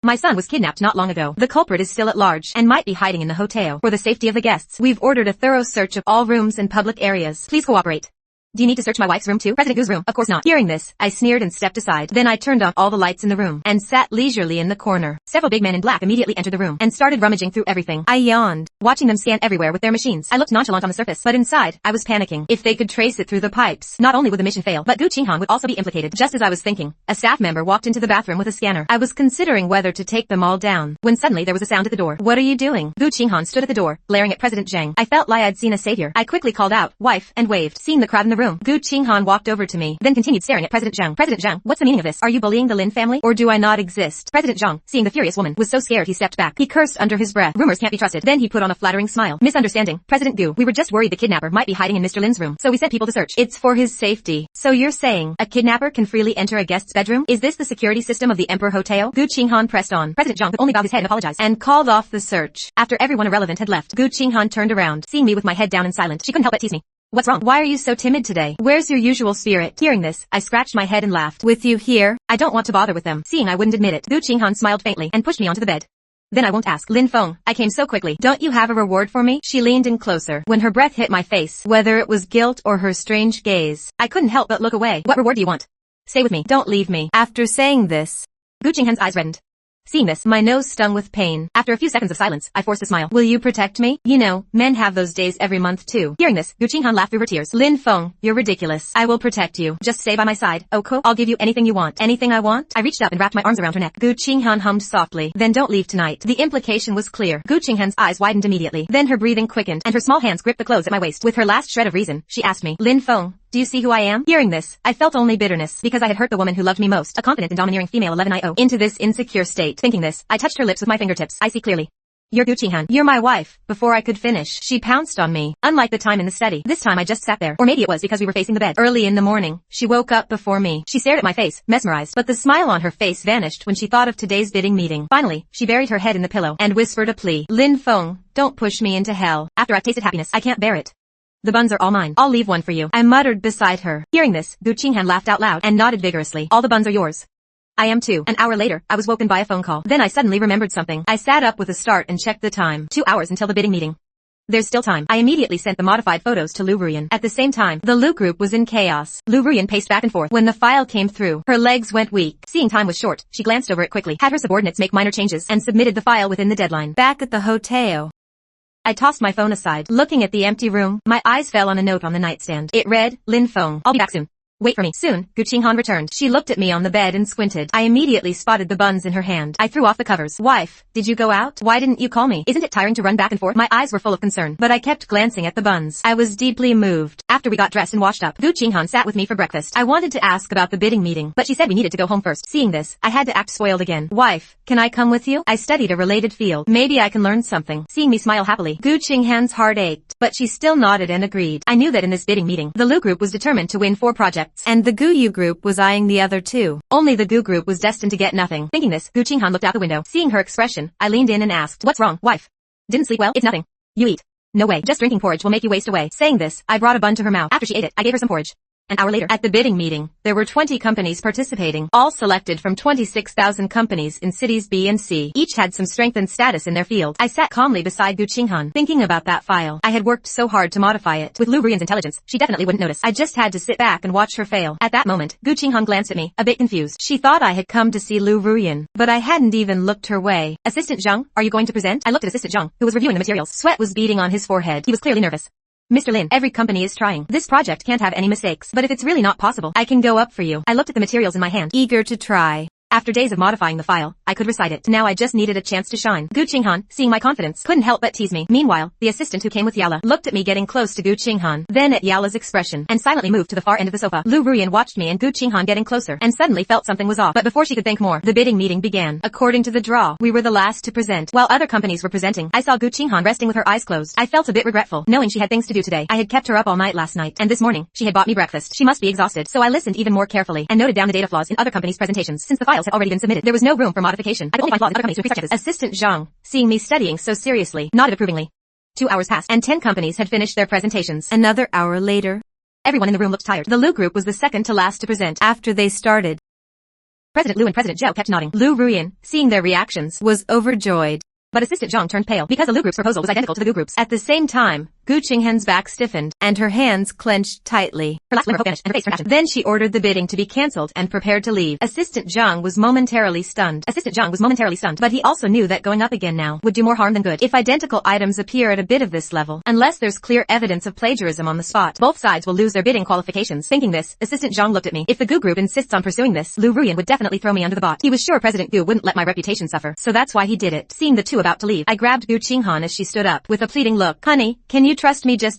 My son was kidnapped not long ago. The culprit is still at large and might be hiding in the hotel. For the safety of the guests, we've ordered a thorough search of all rooms and public areas. Please cooperate. Do you need to search my wife's room too? President Gu's room? Of course not. Hearing this, I sneered and stepped aside. Then I turned on all the lights in the room and sat leisurely in the corner. Several big men in black immediately entered the room and started rummaging through everything. I yawned, watching them scan everywhere with their machines. I looked nonchalant on the surface, but inside, I was panicking. If they could trace it through the pipes, not only would the mission fail, but Gu Qinghan would also be implicated. Just as I was thinking, a staff member walked into the bathroom with a scanner. I was considering whether to take them all down, when suddenly there was a sound at the door. What are you doing? Gu Qinghan stood at the door, glaring at President Zhang. I felt like I'd seen a savior. I quickly called out, wife, and waved. Seeing the crowd in the room, Gu Qinghan walked over to me, then continued staring at President Zhang. President Zhang, what's the meaning of this? Are you bullying the Lin family? Or do I not exist? President Zhang, seeing the furious woman, was so scared he stepped back. He cursed under his breath. Rumors can't be trusted. Then he put on a flattering smile. Misunderstanding. President Gu, we were just worried the kidnapper might be hiding in Mr. Lin's room, so we sent people to search. It's for his safety. So you're saying, a kidnapper can freely enter a guest's bedroom? Is this the security system of the Emperor Hotel? Gu Qinghan pressed on. President Zhang could only bow his head and apologize, and called off the search. After everyone irrelevant had left, Gu Qinghan turned around, seeing me with my head down and silent. She couldn't help but tease me. What's wrong? Why are you so timid today? Where's your usual spirit? Hearing this, I scratched my head and laughed. With you here? I don't want to bother with them. Seeing I wouldn't admit it, Gu Qinghan smiled faintly and pushed me onto the bed. Then I won't ask. Lin Feng, I came so quickly. Don't you have a reward for me? She leaned in closer. When her breath hit my face, whether it was guilt or her strange gaze, I couldn't help but look away. What reward do you want? Stay with me. Don't leave me. After saying this, Gu Qinghan's eyes reddened. Seeing this, my nose stung with pain. After a few seconds of silence, I forced a smile. Will you protect me? You know, men have those days every month too. Hearing this, Gu Qinghan laughed through her tears. Lin Feng, you're ridiculous. I will protect you. Just stay by my side. Okay? I'll give you anything you want. Anything I want? I reached up and wrapped my arms around her neck. Gu Qinghan hummed softly. Then don't leave tonight. The implication was clear. Gu Qinghan's eyes widened immediately. Then her breathing quickened, and her small hands gripped the clothes at my waist. With her last shred of reason, she asked me, Lin Feng, do you see who I am? Hearing this, I felt only bitterness, because I had hurt the woman who loved me most, a confident and domineering female 11IO, into this insecure state. Thinking this, I touched her lips with my fingertips. I see clearly. You're Gu Qinghan. You're my wife. Before I could finish, she pounced on me. Unlike the time in the study, this time I just sat there. Or maybe it was because we were facing the bed. Early in the morning, she woke up before me. She stared at my face, mesmerized, but the smile on her face vanished when she thought of today's bidding meeting. Finally, she buried her head in the pillow and whispered a plea. Lin Feng, don't push me into hell. After I've tasted happiness, I can't bear it. The buns are all mine. I'll leave one for you, I muttered beside her. Hearing this, Gu Qinghan laughed out loud and nodded vigorously. All the buns are yours. I am too. An hour later, I was woken by a phone call. Then I suddenly remembered something. I sat up with a start and checked the time. 2 hours until the bidding meeting. There's still time. I immediately sent the modified photos to Lu Ruyan. At the same time, the Lu group was in chaos. Lu Ruyan paced back and forth. When the file came through, her legs went weak. Seeing time was short, she glanced over it quickly, had her subordinates make minor changes, and submitted the file within the deadline. Back at the hotel, I tossed my phone aside. Looking at the empty room, my eyes fell on a note on the nightstand. It read, Lin Feng, I'll be back soon. Wait for me. Soon, Gu Qinghan returned. She looked at me on the bed and squinted. I immediately spotted the buns in her hand. I threw off the covers. Wife, did you go out? Why didn't you call me? Isn't it tiring to run back and forth? My eyes were full of concern, but I kept glancing at the buns. I was deeply moved. After we got dressed and washed up, Gu Qinghan sat with me for breakfast. I wanted to ask about the bidding meeting, but she said we needed to go home first. Seeing this, I had to act spoiled again. Wife, can I come with you? I studied a related field. Maybe I can learn something. Seeing me smile happily, Gu Qinghan's heart ached, but she still nodded and agreed. I knew that in this bidding meeting, the Lu group was determined to win 4 projects, and the Gu group was eyeing the other 2. Only the Gu group was destined to get nothing. Thinking this, Gu Qinghan looked out the window. Seeing her expression, I leaned in and asked, what's wrong, wife? Didn't sleep well? It's nothing. You eat. No way. Just drinking porridge will make you waste away. Saying this, I brought a bun to her mouth. After she ate it, I gave her some porridge. An hour later, at the bidding meeting, there were 20 companies participating, all selected from 26,000 companies in cities B and C. Each had some strength and status in their field. I sat calmly beside Gu Qinghan, thinking about that file. I had worked so hard to modify it. With Lu Ruyan's intelligence, she definitely wouldn't notice. I just had to sit back and watch her fail. At that moment, Gu Qinghan glanced at me, a bit confused. She thought I had come to see Lu Ruyan, but I hadn't even looked her way. Assistant Zhang, are you going to present? I looked at Assistant Zhang, who was reviewing the materials. Sweat was beading on his forehead. He was clearly nervous. Mr. Lin, every company is trying. This project can't have any mistakes. But if it's really not possible, I can go up for you. I looked at the materials in my hand, eager to try. After days of modifying the file, I could recite it. Now I just needed a chance to shine. Gu Qinghan, seeing my confidence, couldn't help but tease me. Meanwhile, the assistant who came with Yala looked at me getting close to Gu Qinghan, then at Yala's expression, and silently moved to the far end of the sofa. Lu Ruyan watched me and Gu Qinghan getting closer, and suddenly felt something was off. But before she could think more, the bidding meeting began. According to the draw, we were the last to present. While other companies were presenting, I saw Gu Qinghan resting with her eyes closed. I felt a bit regretful, knowing she had things to do today. I had kept her up all night last night, and this morning, she had bought me breakfast. She must be exhausted. So I listened even more carefully, and noted down the data flaws in other companies' presentations. Since the files had already been submitted, there was no room for modification. I could only find flaws in other companies who increased such as. Assistant Zhang, seeing me studying so seriously, nodded approvingly. 2 hours passed, and 10 companies had finished their presentations. Another hour later, everyone in the room looked tired. The Lu group was the second to last to present. After they started, President Lu and President Zhou kept nodding. Lu Ruyan, seeing their reactions, was overjoyed. But Assistant Zhang turned pale, because the Lu group's proposal was identical to the Gu group's. At the same time, Gu Qinghan's back stiffened, and her hands clenched tightly. Her last glimmer of hope vanished, and her face turned ashen. Then she ordered the bidding to be cancelled and prepared to leave. Assistant Zhang was momentarily stunned, but he also knew that going up again now would do more harm than good. If identical items appear at a bid of this level, unless there's clear evidence of plagiarism on the spot, both sides will lose their bidding qualifications. Thinking this, Assistant Zhang looked at me. If the Gu group insists on pursuing this, Lu Ruyan would definitely throw me under the bot. He was sure President Gu wouldn't let my reputation suffer, so that's why he did it. Seeing the two about to leave, I grabbed Gu Qinghan as she stood up, with a pleading look. Honey, can you trust me just